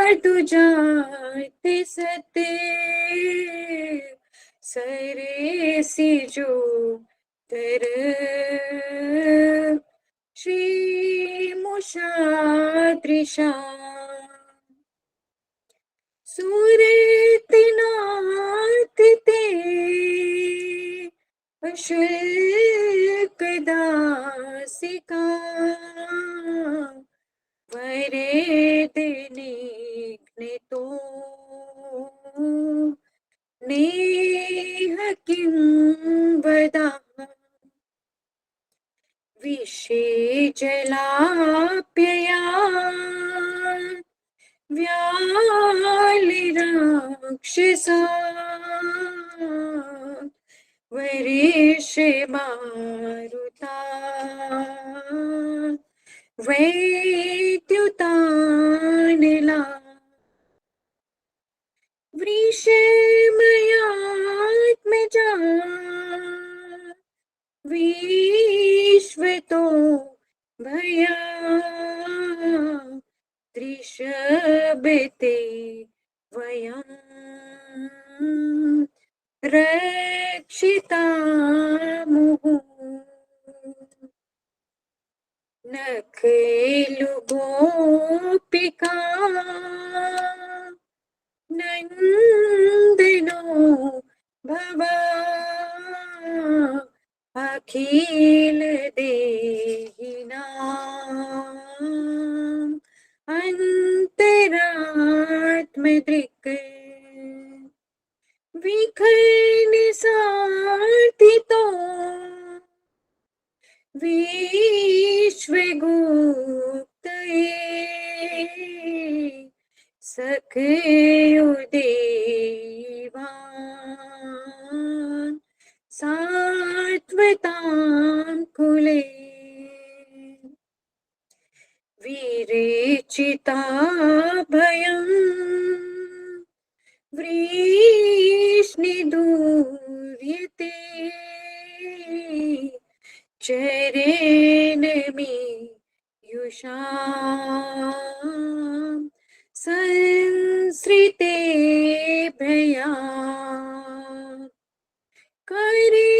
साधुजाते सते सरेसि जो तर श्रीमुषादृशा सुरतिनाथिते अशुल्कदासिका वरेदनिघ्नितो नेह किं वदामि विषेजलाप्यया व्यालिराक्षसा वरेशमारुता वैद्युतानिला वृषमयात्मजा विश्वतो भया त्रिशबते वयं रक्षितामुः न खलु गोपिका नन्दनो भवा अखिल देहिनां अन्तरात्मदृक् विखनिसार्थितो विश्वगुप्तये सखयुदेवान् सात्वतां कुले विरेचिता भयं वृष्णिदूर्यते चरेण मे युषां संसृते भया करे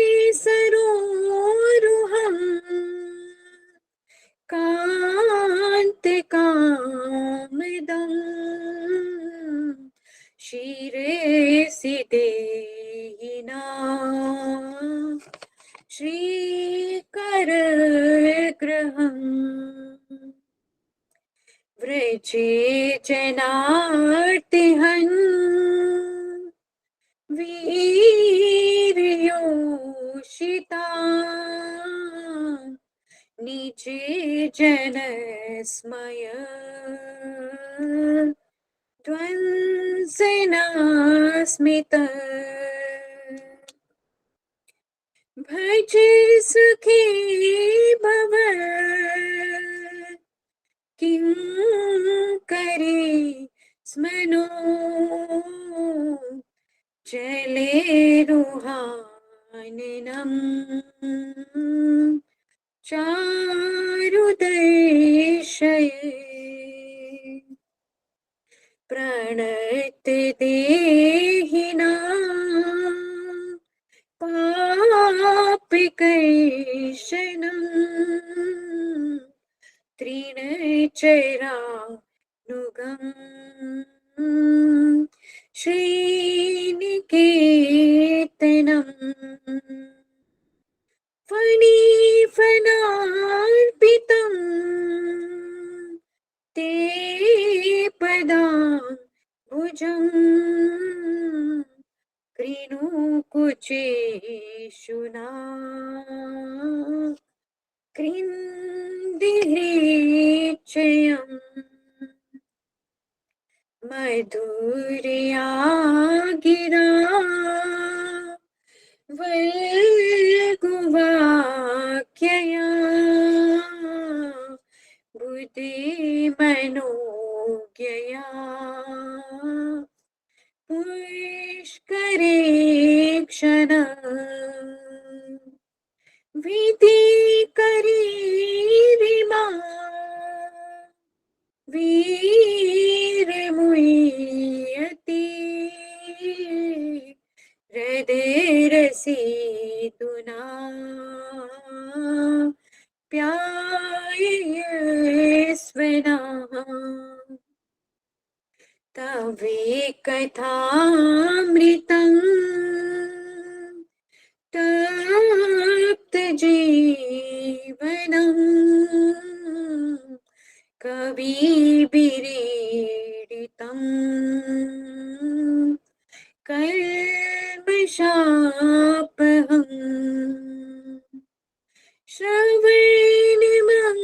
सरोरुहं कान्तकामदं शिरसि देहिनां श्रीकरग्रहम् व्रजे जनार्तिहन् वीर्योषिता निजे जनस्मय ध्वंसना स्मित भज सुखी भव किं करे स्मनो चले रुहाननं चारुदर्शये प्रणत देहिनां पापिकैशनं तृणचरानुगं श्रीनिकेतनं फणिफना भुजं कृणुकुचेषुना कृन्दिहृच्चयम् मधुर्या गिरा वल्गुवाक्यया बुद्धिमनोज्ञया पुष्करे क्षण विधिकरीरिमा वीरमुह्यति हृदयरसितुना प्यायस्वनः तवेकथामृतं तप्तजीवनम् कविभिरीडितम् कल्मषापहम्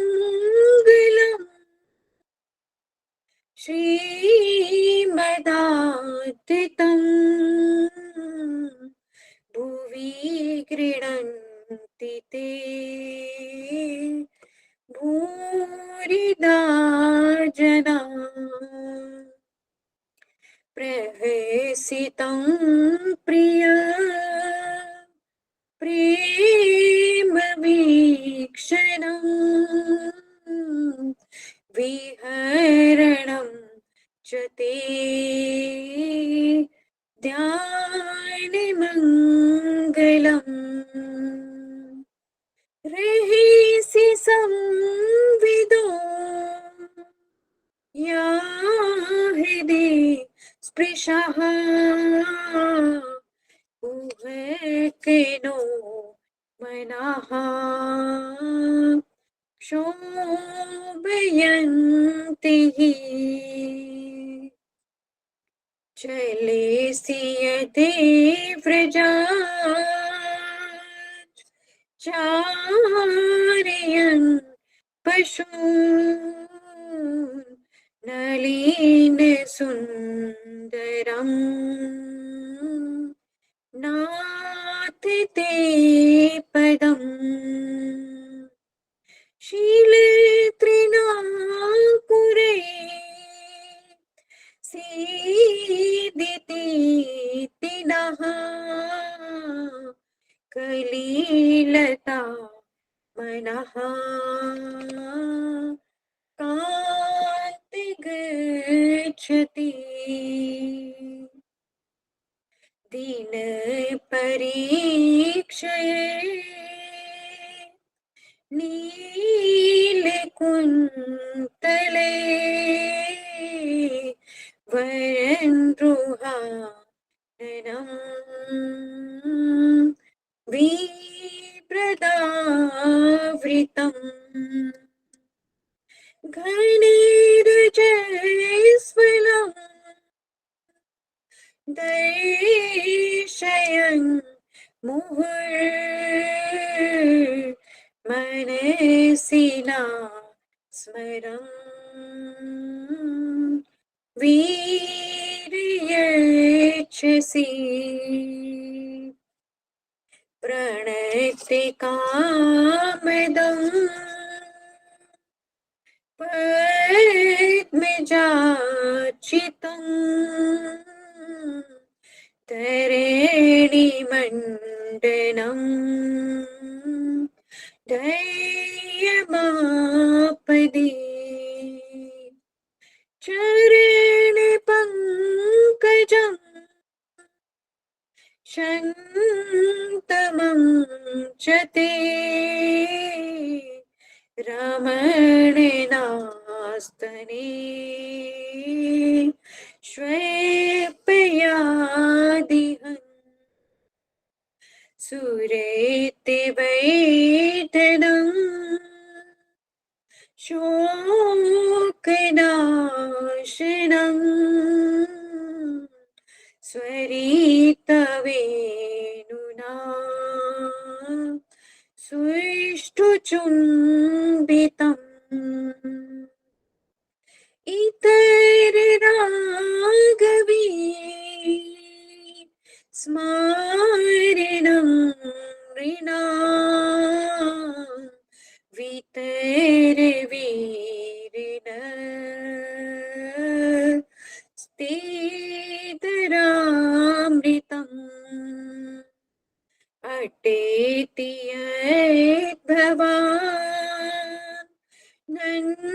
श्रवणमङ्गलम् श्रीमदाततं भुवि गृह्णन्ति ते भूरिदा जना प्रहसितं प्रिय प्रेमवीक्षणम् विहरणं च ते ध्यानमङ्गलम् रहसि संविदो या हृदि स्पृशः उहकेनो मनः क्षोभयन्ति हि चलेसि यदि व्रजात् चारयन् पशून् नलिनसुन्दरम् नाथ ते पदम् शीलतृणाकुरे सीदिति नः कलिलता मनः कान्ति गच्छति दिन परीक्षये नीलकुन्तले वरन्रुहाननम् विप्रदावृतम् घनैर्जयस्वलम् दर्शयन् मुहुर्मनसि न स्मरन् वीर्यच्छसि प्रणति कामदम् पद्मजाचितम् तरणिमण्डनम् धैर्यमापदि चरणपङ्कजम् शन्तमं च ते रमणनास्तने श्वेपयादिहन् सुरेति वैदनम् शोकनाशनम् स्वरितवेणुना सुष्ठुचुम्बितम् इतररागवी स्मारणं नृणां वितरवीरिण स्तेतरामृतम् अटेति यद्भवान् नन्दिकाननम्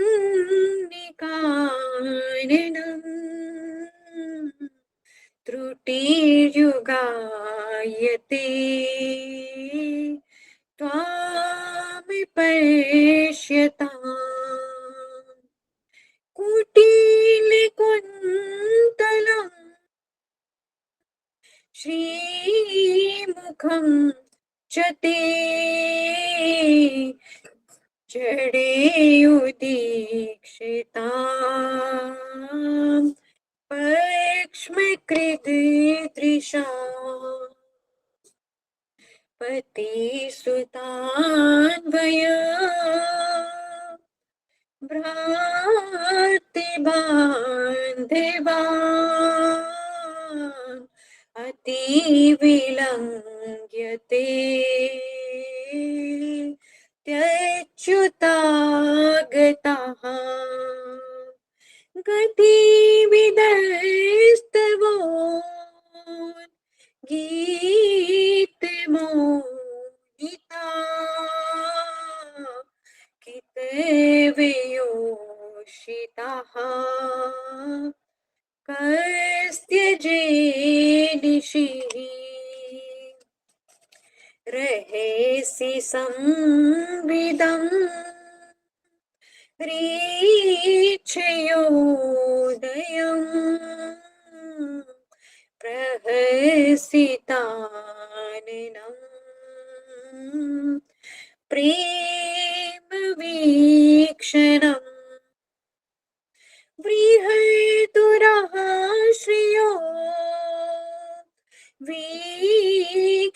त्रुटिर्युगायते त्वामिपश्यताम् कुटिलकुन्तलम् श्रीमुखं च ते जडेयुदीक्षिताम् पक्ष्मकृदृशा पतिसुतान्वया भ्रातृबान्धवान् अतिविलङ्घ्यते त्यच्युतागताः गतिविदस्तवो गीतमोहिता कितवयोषिताः कस्त्यजेनिषिः रहेसि संविदम् ह्रीच्छयोदयम् प्रहसिताननम् प्रेमवीक्षणम् बृहदुरः श्रियो वीक्षिधामिते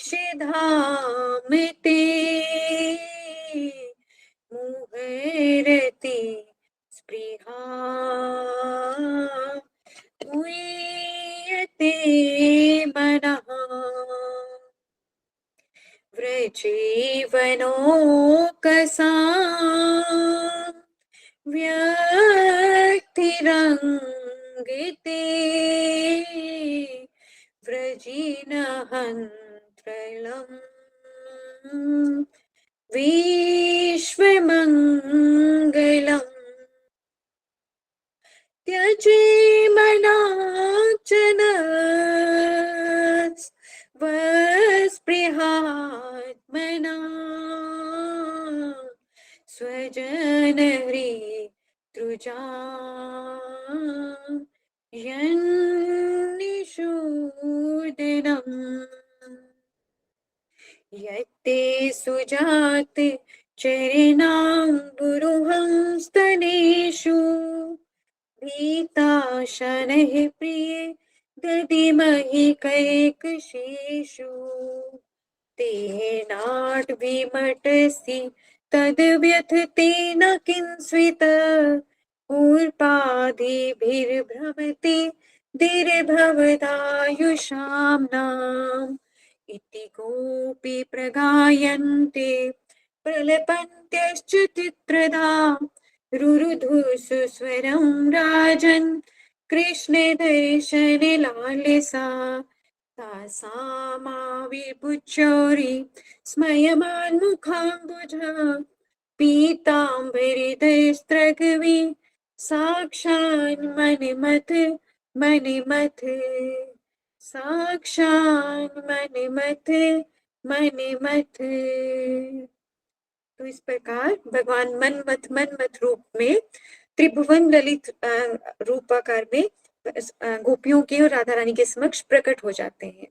मुहरति स्पृहा मुह्यते मनः व्रजीवनोकसां व्यक्तिरङ्गिते व्रजिनहन्त्रलम् विश्वमङ्गलम् त्यजेमनाचन वस्पृहात्मना स्वजनहृतृजा यन्निषूदनम् यत्ते सुजात चरणाम्बुरुहं स्तनेषु भीता शनैः प्रिय दधिमहि कैकशेषु तेनाट्विमटसि तद्व्यथतेन किंस्वित् ऊर्पादिभिर्भ्रमति दीर्भवदायुषाम्नाम् इति गोपी प्रगायन्ते प्रलपन्त्यश्च चित्रदा रुरुधुषु स्वरं राजन् कृष्णे दर्शने लालिसा तासामाविर्भुचौरि स्मयमान्मुखाम्बुजा पीताम्बरिधरस्त्रगवि साक्षान् मणिमथ साक्षान् मणिमथ। तो इस प्रकार भगवान मनमथ रूप में त्रिभुवन ललित रूपाकार में गोपियों के और राधा रानी के समक्ष प्रकट हो जाते हैं।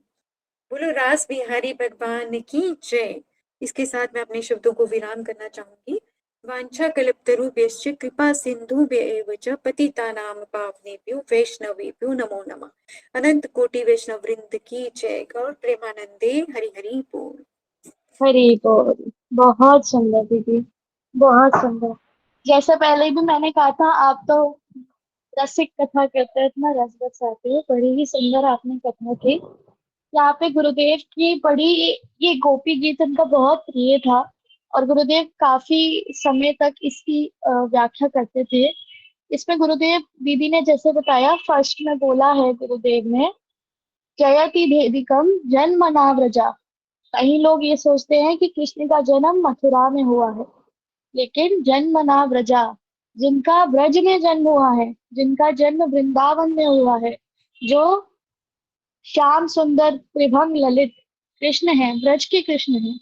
बोलो रास बिहारी भगवान की जय। इसके साथ मैं अपने शब्दों को विराम करना चाहूंगी। वाञ्छाकल्पतरुभ्यश्च कृपा सिन्धुभ्येव च पतितानां पावनेभ्यो वैष्णवेभ्यो नमो नमः। अनंत कोटि वैष्णव वृंद की जय। गौर प्रेमानंदे हरि हरि बोल। हरी बोल। बहुत सुंदर दीदी, बहुत सुंदर। जैसे पहले भी मैंने कहा था, आप तो रसिक कथा करते हैं, इतना रस बरसाते हो। बड़ी ही सुंदर आपने कथा की। यहाँ पे गुरुदेव की बड़ी, ये गोपी गीत उनका बहुत प्रिय था, और गुरुदेव काफी समय तक इसकी व्याख्या करते थे। इसमें गुरुदेव, दीदी ने जैसे बताया, फर्स्ट में बोला है गुरुदेव ने, जयति भेदिकम जन्मना व्रजा। कई लोग ये सोचते हैं कि कृष्ण का जन्म मथुरा में हुआ है, लेकिन जन्मना व्रजा, जिनका ब्रज में जन्म हुआ है, जिनका जन्म वृंदावन में हुआ है, जो श्याम सुंदर त्रिभंग ललित कृष्ण हैं, ब्रज के कृष्ण हैं,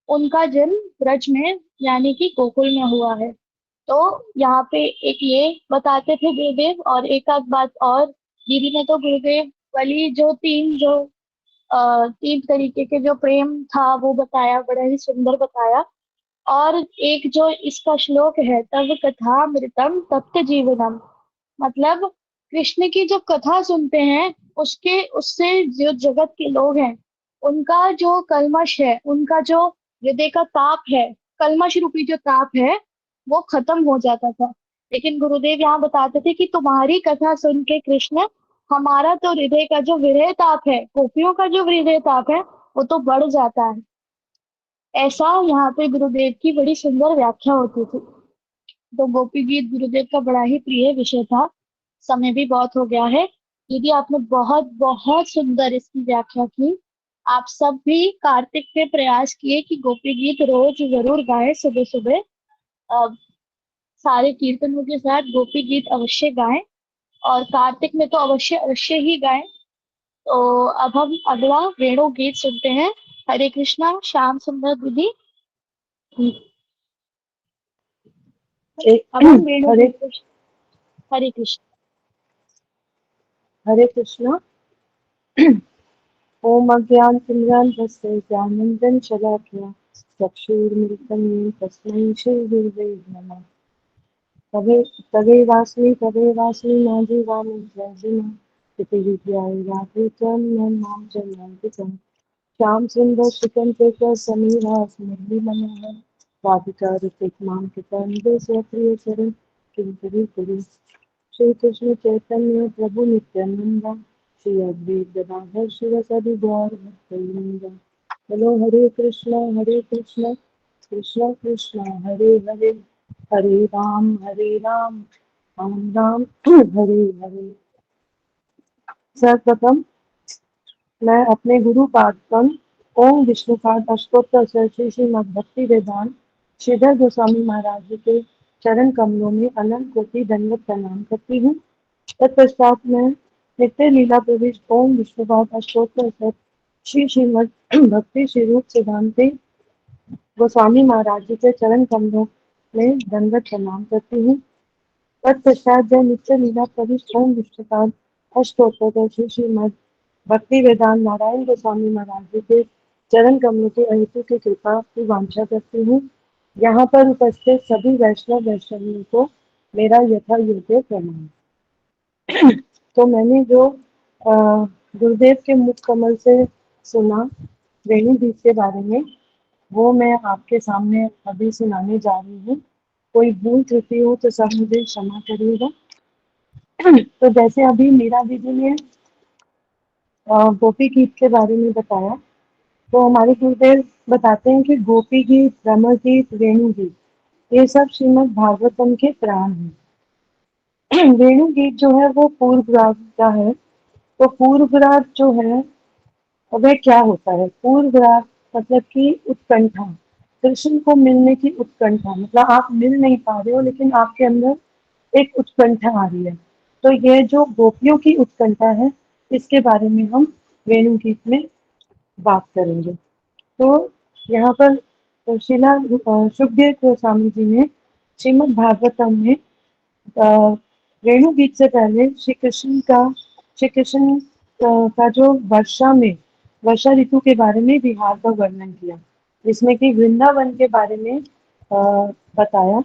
उनका जन्म ब्रज में यानी कि गोकुल में हुआ है। तो यहाँ पे एक ये बताते थे गुरुदेव, और एक आध बात और, दीदी ने तो गुरुदेव वाली जो तीन तरीके के जो प्रेम था वो बताया, बड़ा ही सुंदर बताया। और एक जो इसका श्लोक है, तब कथा मृतम तप्त जीवनम, मतलब कृष्ण की जो कथा सुनते हैं, उसके उससे जो जगत के लोग हैं, उनका जो कल्मश है, उनका जो हृदय का ताप है, कल्मश रूपी जो ताप है, वो खत्म हो जाता था। लेकिन गुरुदेव यहाँ बताते थे कि तुम्हारी कथा सुन के कृष्ण, हमारा तो हृदय का जो विरह ताप है, गोपियों का जो हृदय ताप है, वो तो बढ़ जाता है। ऐसा यहाँ पे गुरुदेव की बड़ी सुंदर व्याख्या होती थी। तो गोपी गीत गुरुदेव का बड़ा ही प्रिय विषय था। समय भी बहुत हो गया है। दीदी आपने बहुत बहुत सुंदर इसकी व्याख्या की। आप सब भी कार्तिक में प्रयास किए कि गोपी गीत रोज जरूर गाएं, सुबह सुबह सारे कीर्तनों के साथ गोपी गीत अवश्य गाएं, और कार्तिक में तो अवश्य अवश्य ही गाएं। तो अब हम अगला वेणु गीत सुनते हैं। हरे कृष्णा श्याम सुंदर दीदी। अब हम वेणु हरे गीत। हरे कृष्ण। हरे कृष्णा। ओम अज्ञानतिमिरान्धस्य ज्ञानञ्जन शलाकया चक्षुरुन्मिलितं येन तस्मै श्रीगुरवे नमः। तदेवास्मि न जीवामि जयजिमा इति विद्याय राधेयं मां जन्मान्ति च। श्याम सुंदर सुकंते च समीरास मुरलीमनोहर राधिका ऋतिक मां कृपांदे प्रिय चरण किंकरी कुरु। श्री कृष्ण चैतन्य प्रभु नित्यानंद श्री अद्वैत गदाधर शिवसदि गौर भक्तवृंद। बोलो हरे कृष्ण कृष्ण कृष्ण हरे हरे, हरे राम राम राम हरे हरे। सर्वप्रथम मैं अपने गुरु पादपम ओम विष्णुपाद अष्टोत्तर श्री श्रीमद् भक्ति वेदांत श्रीधर गोस्वामी महाराज जी के चरण कमलों में अनंत कोटि दंडवत प्रणाम करती हूँ। तत्पश्चात मैं नित्य लीला प्रविष्ट ओम विष्णुपाद अष्टोत्तर श्री श्रीमद् भक्ति श्री रूप सिद्धांत गोस्वामी महाराज जी के चरण कमलों में दंडवत प्रणाम करती हूँ। तत्पश्चात जय नित्य लीला प्रविष्ट ओम विष्णुपाद अष्टोत्तर श्री श्रीमद् भक्ति वेदांत नारायण गोस्वामी महाराज जी के चरण कमलों के अहेतु की कृपा की वांछा करती हूँ। यहाँ पर उपस्थित सभी वैष्णव वैष्णवियों को मेरा यथा योग्य प्रणाम। तो मैंने जो गुरुदेव के मुख कमल से सुना वेणु गीत के बारे में, वो मैं आपके सामने अभी सुनाने जा रही हूँ। कोई भूल त्रुटि हो तो सब मुझे क्षमा करिएगा। तो जैसे अभी मीरा दीदी ने गोपी गीत के बारे में बताया, तो हमारे गुरुदेव बताते हैं कि गोपी गीत, रमण गीत, वेणु गीत, ये सब श्रीमद् भागवतम के प्राण हैं। वेणु गीत जो है वो पूर्व राग का है। तो पूर्व राग जो है वह क्या होता है? पूर्व राग मतलब कि उत्कंठा, कृष्ण को मिलने की उत्कंठा, मतलब आप मिल नहीं पा रहे हो लेकिन आपके अंदर एक उत्कंठा आ रही है। तो ये जो गोपियों की उत्कंठा है, इसके बारे में हम वेणु गीत में बात करेंगे। तो यहाँ पर शिला सुखदेव गोस्वामी जी ने श्रीमद् भागवतम में वेणु गीत से पहले श्री कृष्ण का जो वर्षा ऋतु के बारे में विहार का वर्णन किया, जिसमें कि वृंदावन के बारे में बताया।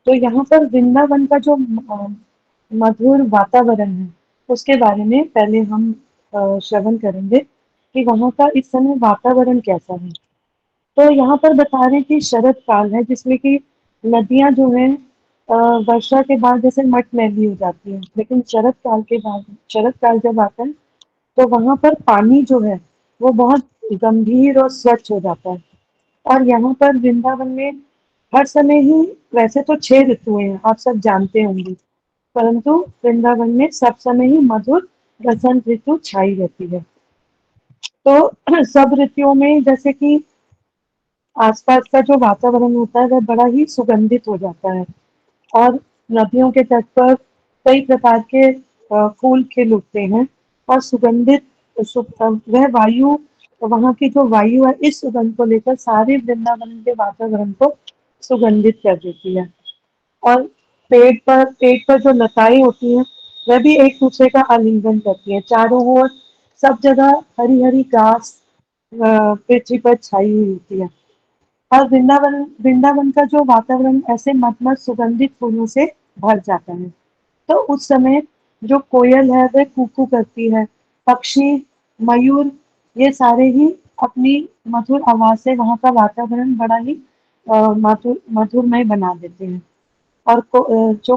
तो यहाँ पर वृंदावन का जो मधुर वातावरण है उसके बारे में पहले हम श्रवण करेंगे कि वहाँ का इस समय वातावरण कैसा है। तो यहाँ पर बता रहे हैं कि शरद काल है जिसमें कि नदियां जो है वर्षा के बाद जैसे मटमैली हो जाती है, लेकिन शरद काल के बाद, शरद काल जब आता है तो वहां पर पानी जो है वो बहुत गंभीर और स्वच्छ हो जाता है। और यहाँ पर वृंदावन में हर समय ही, वैसे तो 6 ऋतुएं हैं आप सब जानते होंगे, परंतु वृंदावन में सब समय ही मधुर बसंत ऋतु छाई रहती है। तो सब ऋतुओं में जैसे कि आसपास का जो वातावरण होता है वह बड़ा ही सुगंधित हो जाता है। और नदियों के तट पर कई प्रकार के फूल खिल उठते हैं और सुगंधित वह वायु, वहाँ की जो वायु है इस सुगंध को लेकर सारे वृंदावन के वातावरण को सुगंधित कर देती है। और पेड़ पर जो लताएं होती हैं वह भी एक दूसरे का आलिंगन करती है। चारों ओर सब जगह हरी हरी घास पृथ्वी पर छाई हुई होती है। और वृंदावन वृंदावन का जो वातावरण ऐसे मत सुगंधित फूलों से भर जाता है। तो उस समय जो कोयल है वह कूकू करती है, पक्षी, मयूर, ये सारे ही अपनी मधुर आवाज से वहाँ का वातावरण बड़ा ही मधुरमय बना देते हैं। और जो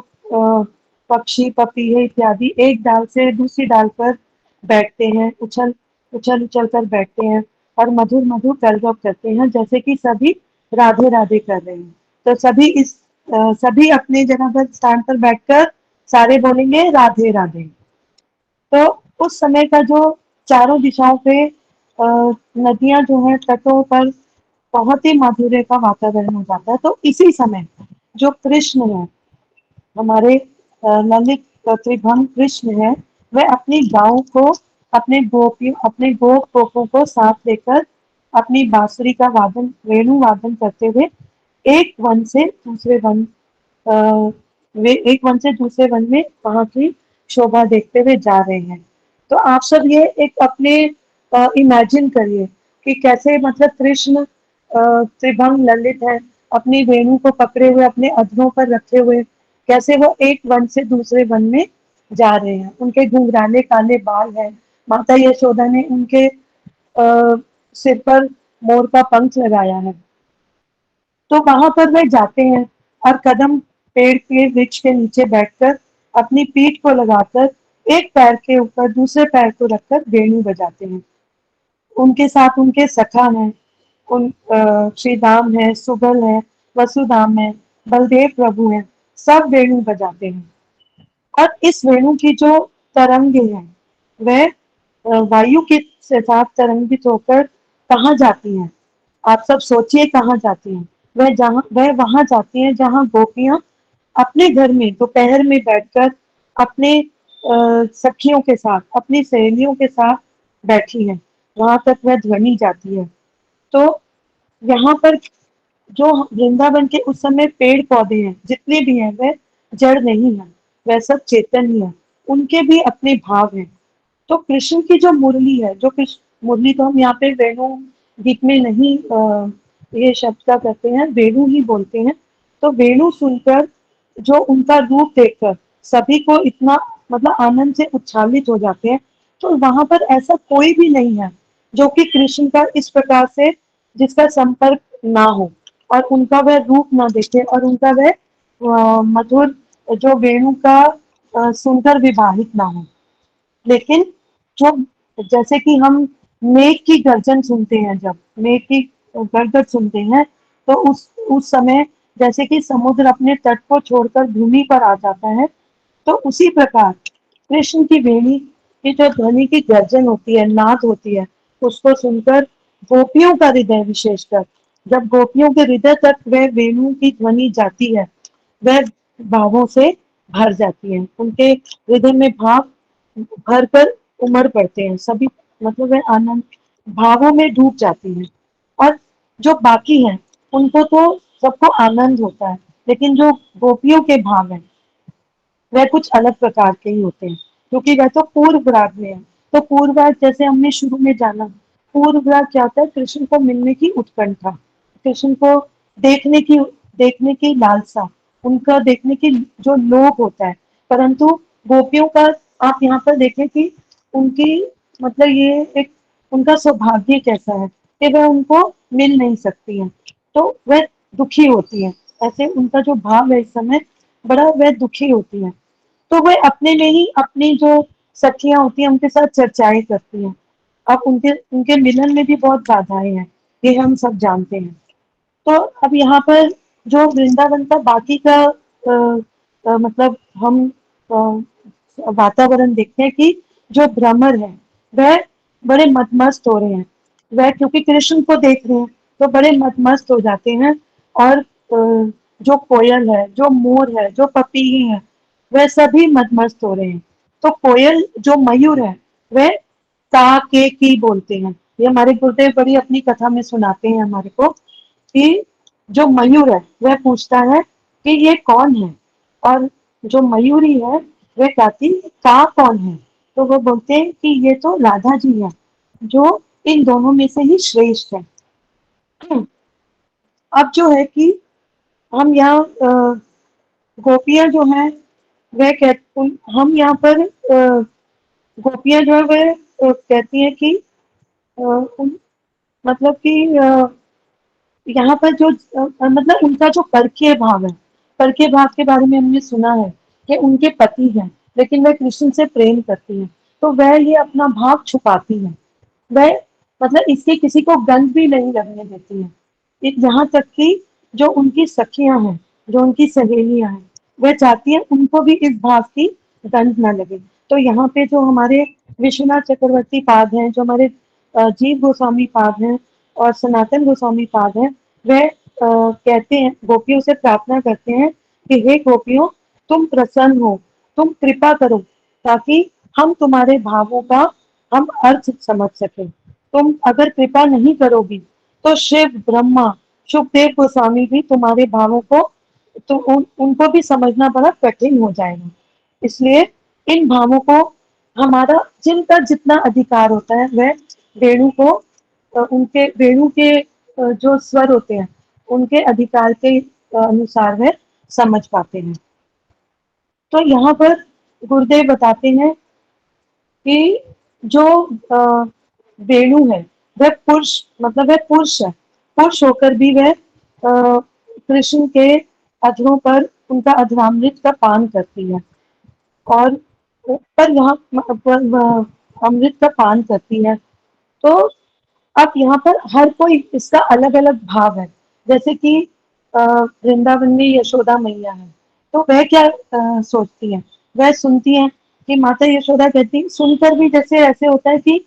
पक्षी, पपीहे इत्यादि एक डाल से दूसरी डाल पर बैठते हैं, उछल उछल उछल कर बैठते हैं और मधुर मधुर गलगप करते हैं, जैसे कि सभी राधे राधे कर रहे हैं। तो सभी अपने जगह पर स्थान पर बैठकर सारे बोलेंगे राधे राधे। तो उस समय का जो चारों दिशाओं पे नदियां जो है तटों पर बहुत ही माधुर्य का वातावरण हो जाता है। तो इसी समय जो कृष्ण है, हमारे ललित त्रिभंग कृष्ण है, वह अपनी गांव को, अपने गोपों को साथ लेकर अपनी बांसुरी का वादन, वेणु वादन करते हुए एक वन से दूसरे वन अ, वे एक वन से दूसरे वन में वहां की शोभा देखते हुए जा रहे हैं। तो आप सब ये एक अपने इमेजिन करिए कि कैसे मतलब कृष्ण त्रिभंग ललित है, अपनी वेणु को पकड़े हुए अपने अधरों पर रखे हुए कैसे वो एक वन से दूसरे वन में जा रहे हैं। उनके घुंघराले काले बाल हैं, माता यशोदा ने उनके सिर पर मोर का पंख लगाया है। तो वहां पर वे जाते हैं और कदम पेड़ के वृक्ष के नीचे बैठकर अपनी पीठ को लगाकर एक पैर के ऊपर दूसरे पैर को रखकर वेणु बजाते हैं। उनके साथ उनके सखा हैं, श्री दाम है, सुबल है, वसुदाम है, बलदेव प्रभु हैं, सब वेणु बजाते हैं। और इस वेणु की जो तरंगे हैं वह वायु के साथ तरंगित होकर कहाँ जाती हैं? आप सब सोचिए कहाँ जाती हैं? वह वहां जाती हैं जहां गोपियां अपने घर में दोपहर में बैठकर अपने सखियों के साथ, अपनी सहेलियों के साथ बैठी हैं, वहां तक वह ध्वनि जाती है। तो यहाँ पर जो वृंदावन के उस समय पेड़ पौधे हैं जितने भी हैं वह जड़ नहीं है, वह सब चेतन ही है, उनके भी अपने भाव हैं। तो कृष्ण की जो मुरली है, जो कृष्ण मुरली, तो हम यहाँ पे वेणु गीत में नहीं ये शब्द का करते हैं, वेणु ही बोलते हैं। तो वेणु सुनकर, जो उनका रूप देखकर सभी को इतना मतलब आनंद से उच्छालित हो जाते हैं। तो वहां पर ऐसा कोई भी नहीं है जो कि कृष्ण का इस प्रकार से जिसका संपर्क ना हो और उनका वह रूप ना देखे और उनका वह मधुर जो वेणु का सुनकर विवाहित ना हो। लेकिन जो, जैसे कि हम मेघ की गर्जन सुनते हैं, जब मेघ की गड़गड़ सुनते हैं तो उस समय जैसे कि समुद्र अपने तट को छोड़कर भूमि पर आ जाता है, तो उसी प्रकार कृष्ण की वेणी की जो ध्वनि की गर्जन होती है, नाद होती है, उसको सुनकर गोपियों का हृदय, विशेषकर जब गोपियों के हृदय तक वह वेणु की ध्वनि जाती है, वह भावों से भर जाती है। उनके हृदय में भाव भर कर उमड़ पड़ते हैं सभी, मतलब वह आनंद भावों में डूब जाती है। और जो बाकी हैं उनको तो सबको आनंद होता है, लेकिन जो गोपियों के भाव हैं वह कुछ अलग प्रकार के ही होते हैं, क्योंकि वह तो पूर्व राग में है। तो पूर्व राग जैसे हमने शुरू में जाना, पूर्व राग क्या होता है? कृष्ण को मिलने की उत्कंठा, कृष्ण को देखने की देखने की लालसा, उनका देखने की जो लोभ होता है। परंतु गोपियों का आप यहाँ पर देखें कि उनकी मतलब ये एक उनका सौभाग्य कैसा है कि वह उनको मिल नहीं सकती है, तो वह दुखी होती है। ऐसे उनका जो भाव है इस समय बड़ा वह दुखी होती है। तो वह अपने में ही अपनी जो सखियां होती हैं उनके साथ चर्चाएं करती हैं। अब उनके उनके मिलन में भी बहुत बाधाएं हैं, ये हम सब जानते हैं। तो अब यहाँ पर जो वृंदावन का बाकी का मतलब हम वातावरण देखते हैं कि जो भ्रमर है वह बड़े मदमस्त हो रहे हैं। वह क्योंकि कृष्ण को देख रहे हैं तो बड़े मदमस्त हो जाते हैं। और जो कोयल है, जो मोर है, जो पपीही है, वह सभी मदमस्त हो रहे हैं। तो कोयल जो मयूर है वह का के की बोलते हैं। ये हमारे गुरुदेव बड़ी अपनी कथा में सुनाते हैं हमारे को कि जो मयूर है वह पूछता है कि ये कौन है, और जो मयूरी है वह कहती का कौन है, तो वो बोलते हैं कि ये तो राधा जी है जो इन दोनों में से ही श्रेष्ठ है। अब जो है कि हम यहाँ गोपियां जो है वह हम यहाँ पर गोपियां जो है वह कहती हैं कि मतलब कि यहाँ पर जो मतलब उनका जो परकीय भाव है, परकीय भाव के बारे में हमने सुना है कि उनके पति हैं लेकिन वह कृष्ण से प्रेम करती हैं, तो वह ये अपना भाव छुपाती हैं। वह मतलब इसके किसी को गंध भी नहीं लगने देती है। यहाँ तक कि जो उनकी सखियां हैं, जो उनकी सहेलियां हैं, वह चाहती है उनको भी इस भाव की गंध न लगे। तो यहाँ पे जो हमारे विश्वनाथ चक्रवर्ती पाद हैं, जो हमारे जीव गोस्वामी पाद हैं और सनातन गोस्वामी पाद हैं, वह कहते हैं, गोपियों से प्रार्थना करते हैं कि हे गोपियों, तुम प्रसन्न हो, तुम कृपा करो ताकि हम तुम्हारे भावों का हम अर्थ समझ सकें। तुम अगर कृपा नहीं करोगी तो शिव, ब्रह्मा, सुखदेव गोस्वामी भी तुम्हारे भावों को तो उनको भी समझना बड़ा कठिन हो जाएगा। इसलिए इन भावों को हमारा जिनका जितना अधिकार होता है वह वेणु को उनके वेणु के जो स्वर होते हैं उनके अधिकार के अनुसार वह समझ पाते हैं। तो यहाँ पर गुरुदेव बताते हैं कि जो वेणु है वह पुरुष मतलब वह पुरुष है, पुरुष होकर भी वह कृष्ण के अधरों पर उनका अधरामृत का पान करती है और पर यहाँ अमृत का पान करती है। तो अब यहाँ पर हर कोई इसका अलग अलग भाव है। जैसे कि वृंदावन में यशोदा मैया है, तो वह क्या सोचती है, वह सुनती है कि माता यशोदा कहती, सुनकर भी जैसे ऐसे होता है कि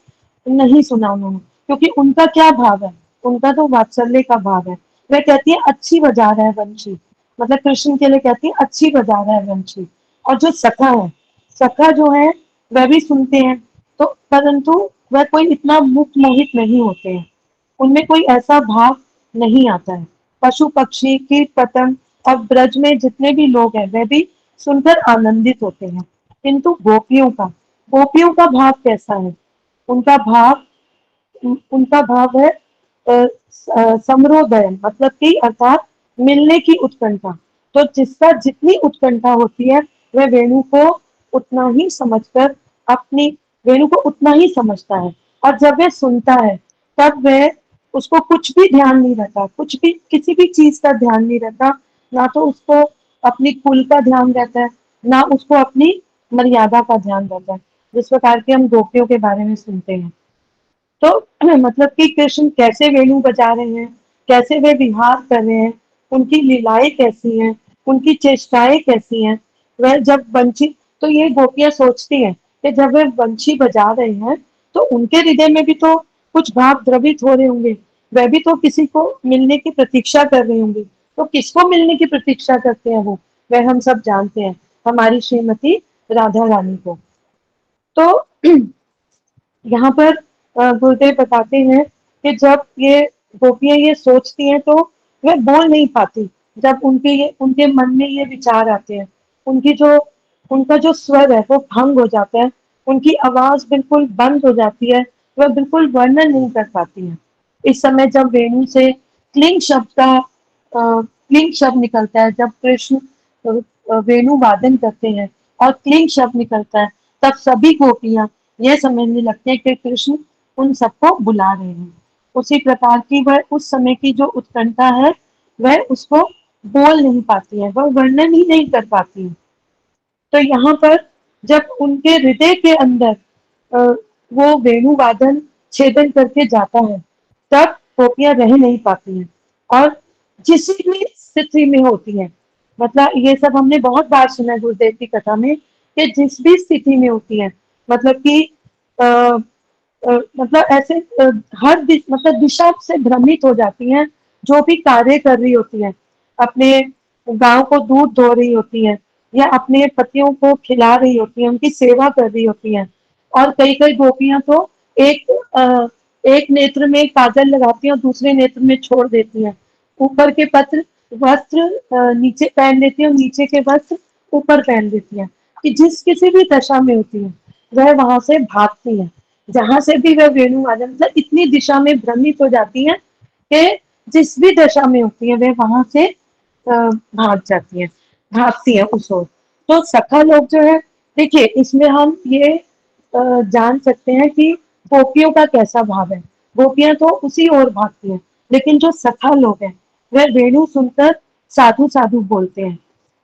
नहीं सुना उन्होंने, क्योंकि उनका क्या भाव है, उनका तो वात्सल्य का भाव है। वह कहती है अच्छी बजा रहा है वंशी, मतलब कृष्ण के लिए कहती है अच्छी बजा रहा है वंशी। और जो सखा है, सखा जो है वह भी सुनते हैं, तो परंतु वह कोई इतना मुक्त मोहित नहीं होते हैं, उनमें कोई ऐसा भाव नहीं आता है। पशु पक्षी कीट पतंग और ब्रज में जितने भी लोग हैं वह भी सुनकर आनंदित होते हैं। किंतु गोपियों का भाव कैसा है, उनका भाव उनका भाव है समरोदय, मतलब कि अर्थात मिलने की उत्कंठा। तो जिसका जितनी उत्कंठा होती है वह वेणु को उतना ही समझकर अपनी वेणु को उतना ही समझता है। और जब वह सुनता है तब वह उसको कुछ भी ध्यान नहीं रहता, कुछ भी किसी भी चीज का ध्यान नहीं रहता, ना तो उसको अपनी कुल का ध्यान रहता है, ना उसको अपनी मर्यादा का ध्यान रहता है, जिस प्रकार के हम गोपियों के बारे में सुनते हैं। तो मतलब कि कृष्ण कैसे वेणु बजा रहे हैं, कैसे वे विहार कर रहे हैं, उनकी लीलाएं कैसी हैं, उनकी चेष्टाएं कैसी हैं। वह जब बंशी, तो ये गोपियां सोचती हैं कि जब वे बंशी बजा रहे हैं तो उनके हृदय में भी तो कुछ भाव द्रवित हो रहे होंगे, वह भी तो किसी को मिलने की प्रतीक्षा कर रहे होंगे। तो किसको मिलने की प्रतीक्षा करते हैं वो, वह हम सब जानते हैं, हमारी श्रीमती राधा रानी को। तो यहाँ पर गुरुदेव बताते हैं कि जब ये गोपियां ये सोचती हैं तो वे बोल नहीं पाती। जब उनके मन में ये विचार आते हैं, उनका जो स्वर है वो भंग हो जाता है, उनकी आवाज बिल्कुल बंद हो जाती है, वह बिल्कुल वर्णन नहीं कर पाती है। इस समय जब वेणु से क्लिंग शब्द का क्लिंग शब्द निकलता है, जब कृष्ण वेणु वादन करते हैं और क्लिंग शब्द निकलता है, तब सभी गोपियां यह समझने लगते हैं कि कृष्ण उन सबको बुला रहे हैं। उसी प्रकार की वह उस समय की जो उत्कंठा है वह उसको बोल नहीं पाती है, वह वर्णन ही नहीं कर पाती है। तो यहाँ पर जब उनके हृदय के अंदर अ, वो वेणु वादन छेदन करके जाता है, तब गोपियां रह नहीं पाती हैं और जिस भी स्थिति में होती है, मतलब ये सब हमने बहुत बार सुना है गुरुदेव की कथा में कि जिस भी स्थिति में होती है, मतलब कि अ, मतलब ऐसे मतलब दिशा से भ्रमित हो जाती हैं, जो भी कार्य कर रही होती है, अपने गांव को दूध धो रही होती है या अपने पतियों को खिला रही होती है, उनकी सेवा कर रही होती है। और कई कई गोपियां तो एक एक नेत्र में काजल लगाती हैं और दूसरे नेत्र में छोड़ देती हैं, ऊपर के पत्र वस्त्र नीचे पहन लेती है और नीचे के वस्त्र ऊपर पहन लेती है, कि जिस किसी भी दशा में होती है वह वहां से भागती है, जहां से भी वह वेणु वादन, मतलब इतनी दिशा में भ्रमित हो जाती है कि जिस भी दशा में होती है वह वहां से भाग जाती है, भागती है उस ओर। तो सखा लोग जो है, देखिए इसमें हम ये जान सकते हैं कि गोपियों का कैसा भाव है। गोपियां तो उसी ओर भागती हैं, लेकिन जो सखा लोग हैं वह वेणु सुनकर साधु साधु बोलते हैं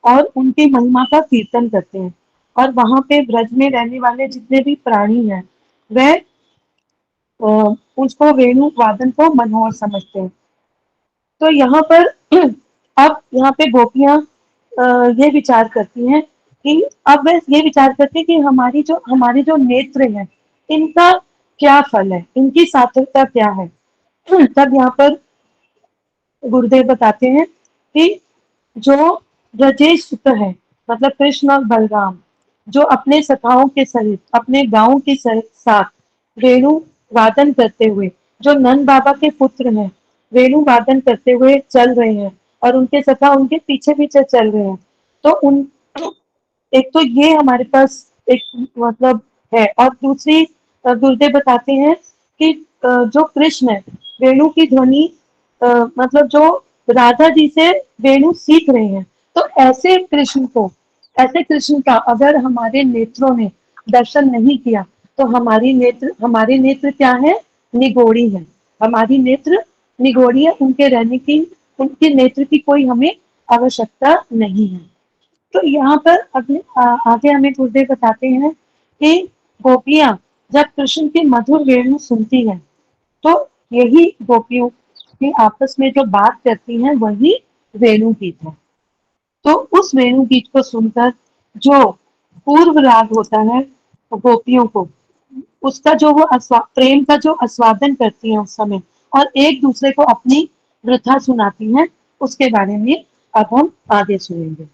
और उनकी महिमा का कीर्तन करते हैं। और वहां पे ब्रज में रहने वाले जितने भी प्राणी हैं वह उसको वेणु वादन को मनोहर समझते हैं। तो यहाँ पर अब यहाँ पे गोपियां ये विचार करती हैं कि अब वे ये विचार करती हैं कि हमारे जो नेत्र हैं इनका क्या फल है, इनकी सार्थकता क्या है। तब यहाँ पर गुरुदेव बताते हैं कि जो ब्रजेश सुत है, मतलब कृष्ण और बलराम, जो अपने सखाओं के सहित अपने गांव के साथ वेणु वादन करते हुए, जो नंद बाबा के पुत्र हैं, वेणु वादन करते हुए चल रहे हैं और उनके सखा उनके पीछे पीछे चल रहे हैं। तो उन एक तो ये हमारे पास एक मतलब है, और दूसरी गुरुदेव बताते हैं कि जो कृष्ण है वेणु की ध्वनि मतलब जो राधा जी से वेणु सीख रहे हैं, तो ऐसे कृष्ण का अगर हमारे नेत्रों ने दर्शन नहीं किया तो हमारे नेत्र क्या है, निगोड़ी है। हमारी नेत्र निगोड़ी है, उनके नेत्र की कोई हमें आवश्यकता नहीं है। तो यहाँ पर आगे हमें गुरुदेव बताते हैं कि गोपियां जब कृष्ण की मधुर वेणु सुनती हैं, तो यही गोपियों की आपस में जो बात करती हैं वही वेणु गीत है। तो उस वेणु गीत को सुनकर जो पूर्व राग होता है गोपियों को, उसका जो वो प्रेम का जो आस्वादन करती हैं उस समय, और एक दूसरे को अपनी वृथा सुनाती हैं, उसके बारे में अब हम आगे सुनेंगे।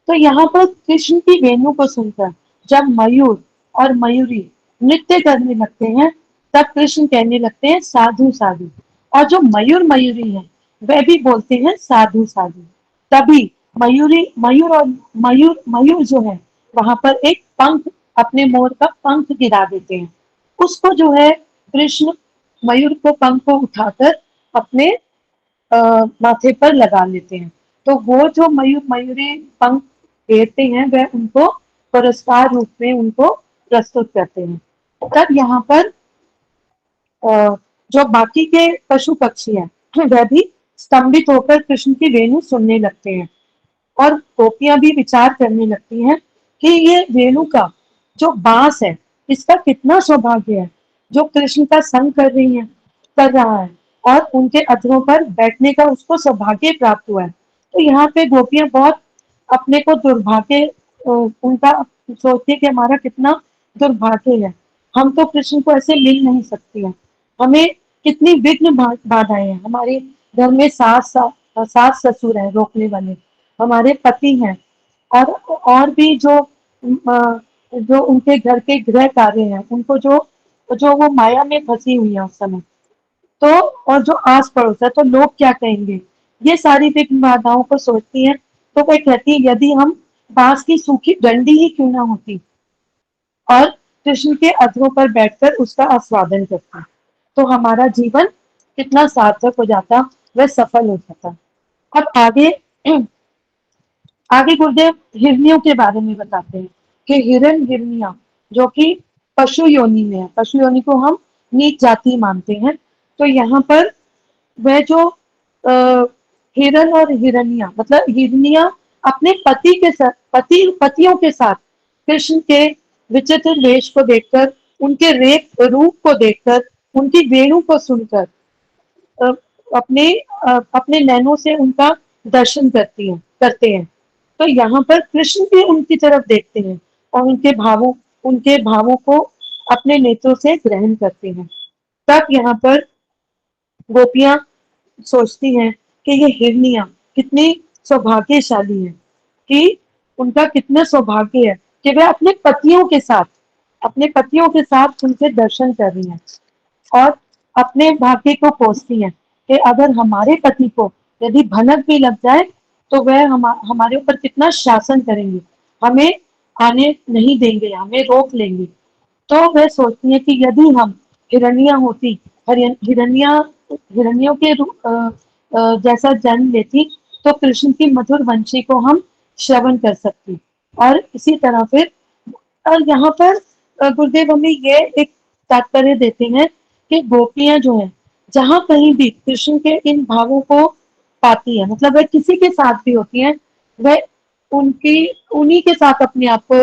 तो यहाँ पर कृष्ण की वेणु को सुनकर जब मयूर और मयूरी नृत्य करने लगते हैं, तब कृष्ण कहने लगते हैं साधु साधु, और जो मयूर मयूरी है वह भी बोलते हैं साधु साधु। तभी मयूर जो है वहां पर एक पंख, अपने मोर का पंख गिरा देते हैं। उसको जो है कृष्ण मयूर को पंख को उठाकर अपने माथे पर लगा लेते हैं। तो वो जो मयूरी पंख फेरते हैं वह उनको पुरस्कार रूप में उनको प्रस्तुत करते हैं। तब यहाँ पर जो बाकी के पशु पक्षी हैं वह भी स्तंभित होकर कृष्ण की वेणु सुनने लगते हैं, और गोपियां भी विचार करने लगती हैं कि ये वेणु का जो बांस है इसका कितना सौभाग्य है, जो कृष्ण का संग कर रहा है और उनके अधरों पर बैठने का उसको सौभाग्य प्राप्त हुआ है। तो यहाँ पे गोपियां बहुत अपने को दुर्भाग्य उनका सोचती है कि हमारा कितना दुर्भाग्य है, हम तो कृष्ण को ऐसे मिल नहीं सकती हैं। हमें कितनी विघ्न बाधाएं हैं, हमारे घर में सास ससुर है रोकने वाले, हमारे पति हैं, और भी जो उनके घर के गृह कार्य हैं, उनको जो जो वो माया में फंसी हुई है उस समय, तो और जो आस पड़ोस है, तो लोग क्या कहेंगे, ये सारी विघ्न बाधाओं को सोचती है। तो वह कहती है यदि हम बांस की सूखी डंडी ही क्यों ना होती और कृष्ण के अधरों पर बैठकर उसका आस्वादन करते, तो हमारा जीवन कितना सार्थक हो जाता, वह सफल हो जाता। अब आगे आगे गुरुदेव हिरनियों के बारे में बताते हैं कि हिरनिया जो कि पशु योनि में है, पशु योनि को हम नीच जाति मानते हैं। तो यहाँ पर वह जो हिरन और हिरनिया मतलब हिरनिया अपने पतियों के साथ कृष्ण के विचित्र वेश को देखकर, उनके रेप रूप को देखकर, उनकी वेणु को सुनकर अ, अपने नैनों से उनका दर्शन करते हैं। तो यहाँ पर कृष्ण भी उनकी तरफ देखते हैं और उनके भावों को अपने नेत्रों से ग्रहण करते हैं। तब यहाँ पर गोपियां सोचती हैं कि ये हिरनिया कितनी सौभाग्यशाली है, कि उनका कितना सौभाग्य है कि वे अपने पतियों के साथ उनके दर्शन कर रही हैं और अपने भाग्य को कोसती हैं कि अगर हमारे पति को यदि भनक भी लग जाए तो वह हमारे ऊपर कितना शासन करेंगे, हमें आने नहीं देंगे, हमें रोक लेंगे। तो वह सोचती है कि यदि हम हिरनिया होती, हिरनियों के जैसा जन्म लेती तो कृष्ण की मधुर वंशी को हम श्रवण कर सकते। और इसी तरह फिर और यहाँ पर गुरुदेव हमें ये एक तात्पर्य देते हैं कि गोपियां जो है जहां कहीं भी कृष्ण के इन भावों को पाती है, मतलब वह किसी के साथ भी होती है, वह उनकी उन्हीं के साथ अपने आप को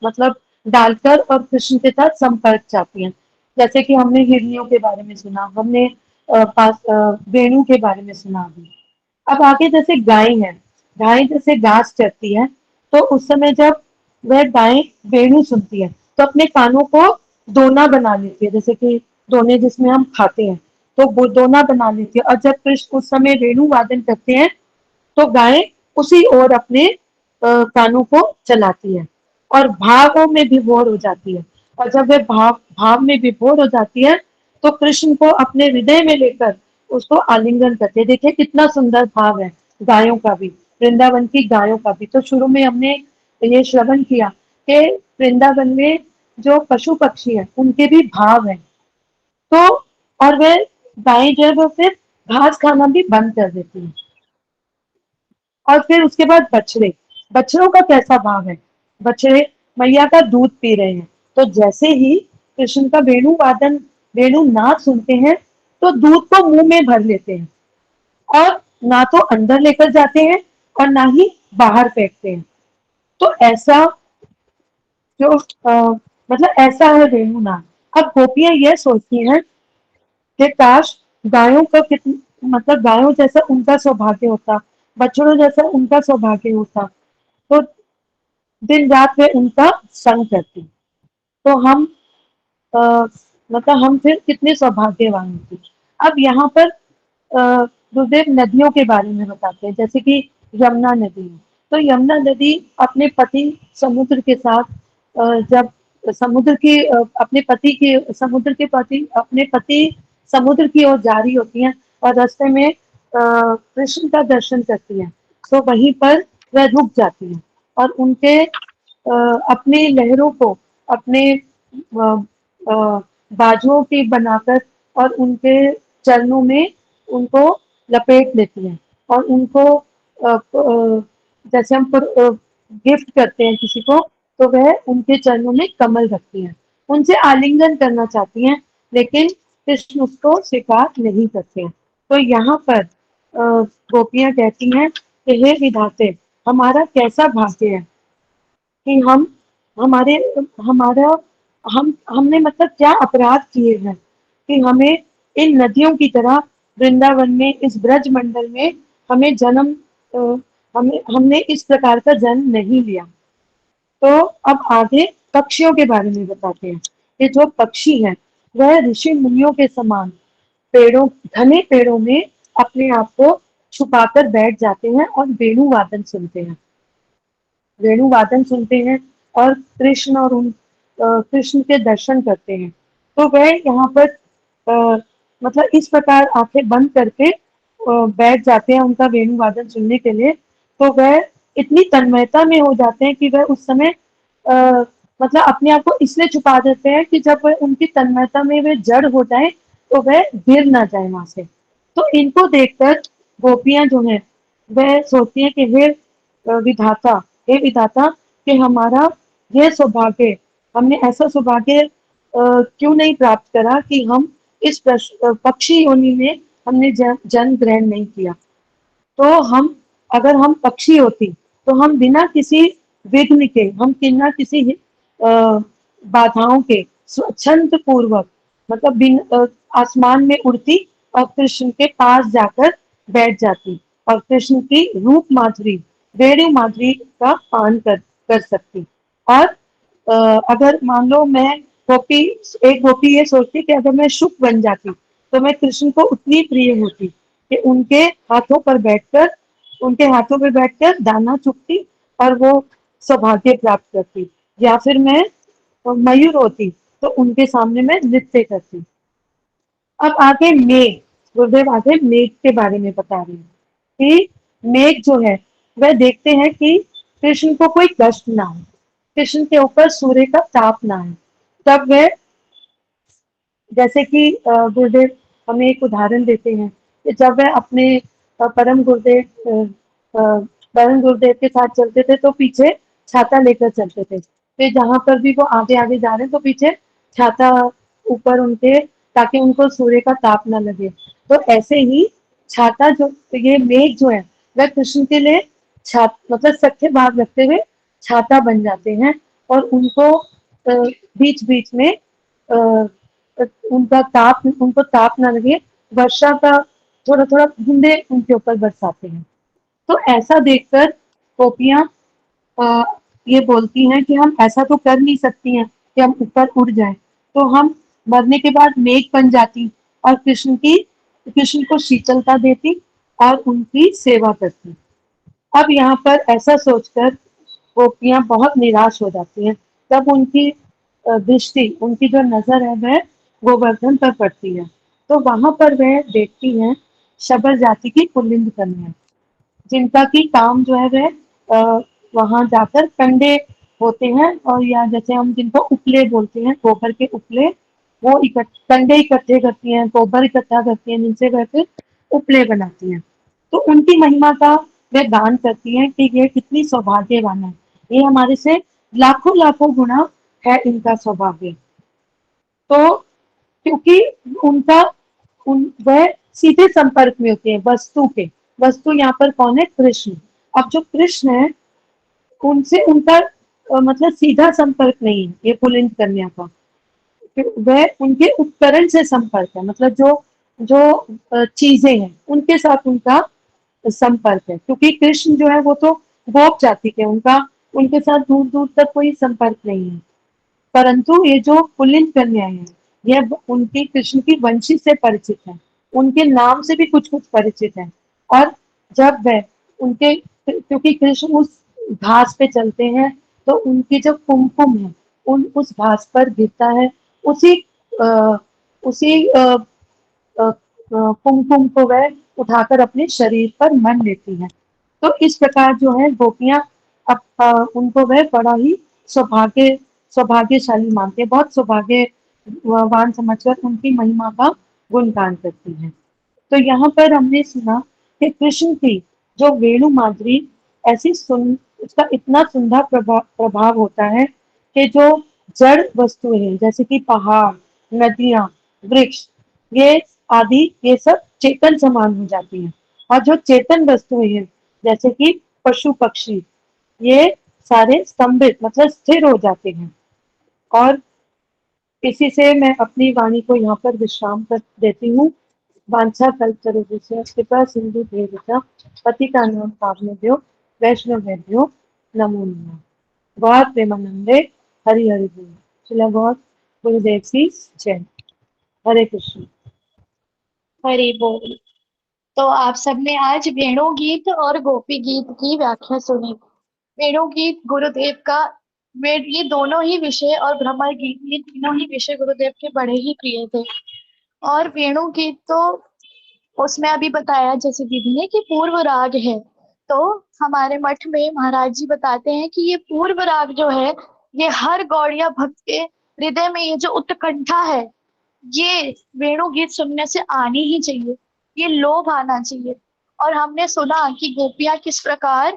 मतलब डालकर और कृष्ण के साथ संपर्क चाहती हैं। जैसे कि हमने हिरनियों के बारे में सुना, हमने वेणु के बारे में सुना अभी। अब आगे जैसे गाय जैसे घास चरती है, तो उस समय जब वह गाय वेणु सुनती है तो अपने कानों को दोना बना लेती है, जैसे कि दोने जिसमें हम खाते हैं, तो वो दोना बना लेती है। और जब कृष्ण उस समय वेणु वादन करते हैं तो गाय उसी ओर अपने कानों को चलाती है और भावों में विभोर हो जाती है। और जब वे भाव में विभोर हो जाती है तो कृष्ण को अपने हृदय में लेकर उसको आलिंगन करते हैं। देखिए कितना सुंदर भाव है गायों का भी, वृंदावन की गायों का भी। तो शुरू में हमने ये श्रवण किया कि वृंदावन में जो पशु पक्षी है उनके भी भाव है। तो और वे गायें जो है वो फिर घास खाना भी बंद कर देती है। और फिर उसके बाद बछड़ों का कैसा भाव है, बछड़े मैया का दूध पी रहे हैं। तो जैसे ही कृष्ण का वेणु नाद सुनते हैं तो दूध को मुंह में भर लेते हैं और ना तो अंदर लेकर जाते हैं और ना ही बाहर फेंकते हैं। तो ऐसा जो मतलब ऐसा है वेणु नाद। अब गोपियां यह सोचती हैं कि काश गायों का मतलब गायों जैसा उनका सौभाग्य होता, बछड़ों जैसा उनका सौभाग्य होता, तो दिन रात वे उनका संग करती। तो हम अ, मतलब हम फिर कितने सौभाग्यवान होते। अब यहाँ पर गुरुदेव नदियों के बारे में बताते हैं, जैसे कि यमुना नदी है। तो यमुना नदी अपने पति समुद्र के साथ जब समुद्र के पति अपने पति समुद्र की ओर जा रही होती हैं और रास्ते में कृष्ण का दर्शन करती हैं, तो वहीं पर वह रुक जाती हैं और उनके अपने लहरों को अपने अ, अ, बाजुओं की बनाकर और उनके चरणों में उनको लपेट लेती हैं और उनको जैसे हम गिफ्ट करते हैं किसी को, तो वह उनके चरणों में कमल रखती हैं, उनसे आलिंगन करना चाहती हैं, लेकिन कृष्ण उसको स्वीकार नहीं करते हैं। तो यहाँ पर गोपियां कहती हैं कि हे विधाते, हमारा कैसा भाग्य है कि हमारे हमारा हमने मतलब क्या अपराध किए हैं कि हमें इन नदियों की तरह वृंदावन में इस ब्रज मंडल में हमें जन्म अ, हमें हमने इस प्रकार का जन्म नहीं लिया। तो अब आगे पक्षियों के बारे में बताते हैं कि जो पक्षी हैं वह ऋषि मुनियों के समान घने पेड़ों में अपने आप को छुपाकर बैठ जाते हैं और वेणु वादन सुनते हैं और कृष्ण के दर्शन करते हैं। तो वह यहाँ पर मतलब इस प्रकार आंखें बंद करके बैठ जाते हैं उनका वेणु वादन सुनने के लिए। तो वह इतनी तन्मयता में हो जाते हैं कि वह उस समय अ, मतलब अपने आप को इसलिए छुपा देते हैं कि जब वह उनकी तन्मयता में वे जड़ हो जाए तो वह गिर ना जाए वहां से। तो इनको देखकर गोपियां जो हैं वह सोचती हैं कि विधाता, हे विधाता, कि हमारा यह सौभाग्य, हमने ऐसा सौभाग्य क्यों नहीं प्राप्त करा कि हम इस पक्षी योनि में हमने जन्म ग्रहण नहीं किया। तो हम, अगर हम पक्षी होती तो हम बिना किसी विघ्न के, हम बिना किसी बाधाओं के स्वच्छंद पूर्वक, मतलब आसमान में उड़ती और कृष्ण के पास जाकर बैठ जाती और कृष्ण की रूप माधुरी, वेणु माधुरी का पान कर सकती। और अगर मान लो मैं गोपी, एक गोपी ये सोचती कि अगर मैं शुक बन जाती तो मैं कृष्ण को उतनी प्रिय होती कि उनके हाथों पर बैठकर दाना चुगती और वो सौभाग्य प्राप्त करती। या फिर मैं मयूर होती तो उनके सामने मैं नृत्य करती। अब आगे मेघ, गुरुदेव आगे मेघ के बारे में बता रहे हैं कि मेघ जो है वह देखते हैं कि कृष्ण को कोई कष्ट ना हो, कृष्ण के ऊपर सूर्य का ताप ना है, तब वह, जैसे कि गुरुदेव हमें एक उदाहरण देते हैं कि जब वह अपने परम गुरुदेव के साथ चलते थे तो पीछे छाता लेकर चलते थे, फिर जहां पर भी वो आगे आगे जा रहे हैं तो पीछे छाता ऊपर उनके, ताकि उनको सूर्य का ताप न लगे। तो ऐसे ही छाता जो, ये मेघ जो है वह कृष्ण के लिए मतलब सख्य भाव रखते हुए छाता बन जाते हैं और उनको बीच बीच में उनको ताप ना लगे, वर्षा का थोड़ा थोड़ा बूंदे उनके ऊपर बरसाते हैं। तो ऐसा देखकर गोपियां अ, ये बोलती हैं कि हम ऐसा तो कर नहीं सकती हैं कि हम ऊपर उड़ जाएं, तो हम मरने के बाद मेघ बन जाती और कृष्ण को शीतलता देती और उनकी सेवा करती। अब यहाँ पर ऐसा सोचकर गोपियां बहुत निराश हो जाती हैं। तब उनकी दृष्टि, उनकी जो नजर है वह गोवर्धन पर पड़ती है। तो वहां पर वह देखती हैं शबर जाति की पुल्लिंग कन्या, जिनका की काम जो है वह वहां जाकर कंडे होते हैं, और या जैसे हम जिनको उपले बोलते हैं, गोबर के उपले, वो कंडे इकट्ठे करती हैं, गोबर इकट्ठा करती हैं, जिनसे वह फिर उपले बनाती हैं। तो उनकी महिमा का वे गान करती हैं कि ये कितनी सौभाग्यवान है, ये हमारे से लाखों लाखों गुना है इनका सौभाग्य। तो क्योंकि उनका वह सीधे संपर्क में होते हैं वस्तु के, वस्तु यहाँ पर कौन है, कृष्ण। अब जो कृष्ण है उनसे उनका मतलब सीधा संपर्क नहीं है ये पुलिंद कन्या का, वह उनके उपकरण से संपर्क है, मतलब जो जो चीजें हैं उनके साथ उनका संपर्क है। क्योंकि कृष्ण जो है वो तो गोप जाति के, उनका उनके साथ दूर दूर तक कोई संपर्क नहीं है। परंतु ये जो पुल्लिंग कन्या है, यह उनकी कृष्ण की वंशी से परिचित है, उनके नाम से भी कुछ कुछ परिचित है। और जब वह उनके, क्योंकि कृष्ण उस घास पे चलते हैं तो उनकी जो कुमकुम है उस घास पर गिरता है, उसी आ, उसी कुमकुम को वह उठाकर अपने शरीर पर मन लेती है। तो इस प्रकार जो है गोपियां उनको वह बड़ा ही सौभाग्यशाली मानते हैं, बहुत सौभाग्यवान समझकर उनकी महिमा का गुणगान करती हैं। तो यहाँ पर हमने सुना कि कृष्ण की जो वेणु माधुरी, उसका इतना सुंदर प्रभाव होता है कि जो जड़ वस्तुएं हैं जैसे कि पहाड़, नदियां, वृक्ष, ये आदि, ये सब चेतन समान हो जाती हैं। और जो चेतन वस्तुएं हैं जैसे कि पशु पक्षी, ये सारे स्तंभित मतलब स्थिर हो जाते हैं। और इसी से मैं अपनी वाणी को यहाँ पर विश्राम कर देती हूँ। वांछा कल्पतरुभ्यश्च कृपा सिंधु भेदिका पतितानां पावनेभ्यो वैष्णवेभ्यो नमो नमः। गौर प्रेमानंदे, हरि हरि बोल। श्रील गौर गुरुदेव की जय। हरे कृष्ण। हरि बोल। तो आप सबने आज वेणु गीत और गोपी गीत की व्याख्या सुनी। वेणु गीत गुरुदेव का, वे ये दोनों ही विषय और भ्रमर गीत, ये तीनों ही विषय गुरुदेव के बड़े ही प्रिय थे। और वेणु गीत तो उसमें अभी बताया जैसे दीदी ने कि पूर्व राग है, तो हमारे मठ में महाराज जी बताते हैं कि ये पूर्व राग जो है, ये हर गौड़िया भक्त के हृदय में ये जो उत्कंठा है, ये वेणु गीत सुनने से आनी ही चाहिए, ये लोभ आना चाहिए। और हमने सुना कि गोपियां किस प्रकार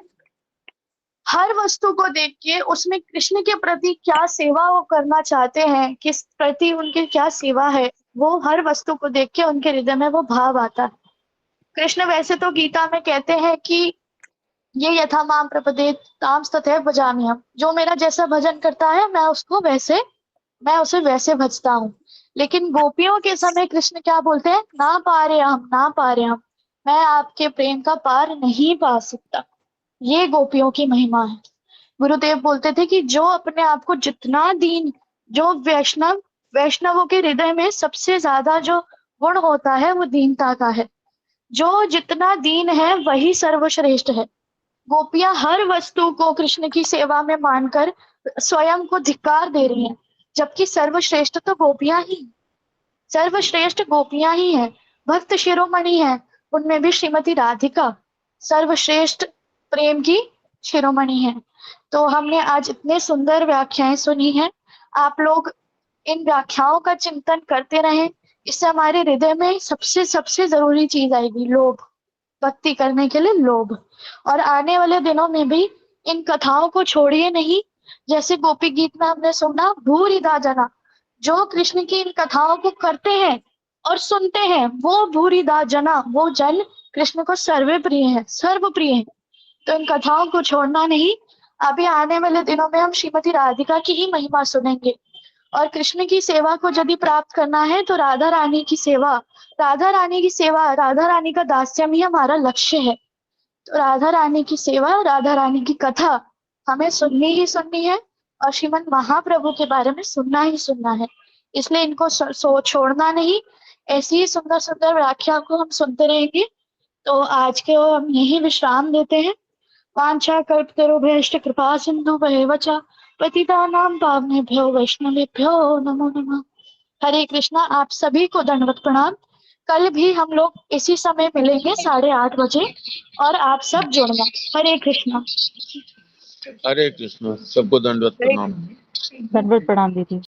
हर वस्तु को देख के उसमें कृष्ण के प्रति क्या सेवा वो करना चाहते हैं, किस प्रति उनकी क्या सेवा है, वो हर वस्तु को देख के उनके हृदय में वो भाव आता है। कृष्ण वैसे तो गीता में कहते हैं कि ये यथा माम प्रपद्येत ताम तथैव भजाम्यहम्, जो मेरा जैसा भजन करता है मैं उसे वैसे भजता हूँ। लेकिन गोपियों के समय कृष्ण क्या बोलते हैं, ना पारे हम, ना पारे हम, मैं आपके प्रेम का पार नहीं पा सकता। ये गोपियों की महिमा है। गुरुदेव बोलते थे कि जो अपने आप को जितना दीन, जो वैष्णवों के हृदय में सबसे ज्यादा जो गुण होता है वो दीनता का है। जो जितना दीन है वही सर्वश्रेष्ठ है। गोपियां हर वस्तु को कृष्ण की सेवा में मानकर स्वयं को धिक्कार दे रही हैं, जबकि सर्वश्रेष्ठ तो गोपियां ही, सर्वश्रेष्ठ गोपियां ही हैं। भक्त शिरोमणि है, उनमें भी श्रीमती राधिका सर्वश्रेष्ठ प्रेम की शिरोमणि है। तो हमने आज इतने सुंदर व्याख्याएं सुनी हैं। आप लोग इन व्याख्याओं का चिंतन करते रहें, इससे हमारे हृदय में सबसे सबसे जरूरी चीज आएगी, लोभ। भक्ति करने के लिए लोभ। और आने वाले दिनों में भी इन कथाओं को छोड़िए नहीं। जैसे गोपी गीत में हमने सुना, भूरिदा जना, जो कृष्ण की इन कथाओं को करते हैं और सुनते हैं, वो भूरिदा जना, वो जन कृष्ण को सर्वप्रिय है, सर्वप्रिय है। तो इन कथाओं को छोड़ना नहीं। अभी आने वाले दिनों में हम श्रीमती राधिका की ही महिमा सुनेंगे। और कृष्ण की सेवा को यदि प्राप्त करना है तो राधा रानी की सेवा, राधा रानी की सेवा, राधा रानी का दास्यम ही हमारा लक्ष्य है। तो राधा रानी की सेवा, राधा रानी की कथा हमें सुननी ही सुननी है और श्रीमन महाप्रभु के बारे में सुनना ही सुनना है। इसलिए इनको छोड़ना नहीं। ऐसी ही सुंदर सुंदर व्याख्या को हम सुनते रहेंगे। तो आज के हम यही विश्राम देते हैं। वाञ्छा कल्पतरुभ्यश्च कृपा सिन्धुभ्येव च पतितानां पावनेभ्यो वैष्णवेभ्यो नमो नमः। हरे कृष्णा। आप सभी को दंडवत प्रणाम। कल भी हम लोग इसी समय मिलेंगे 8:30 बजे और आप सब जुड़ना। हरे कृष्णा। हरे कृष्ण। सबको दंडवत प्रणाम। दंडवत प्रणाम दीदी।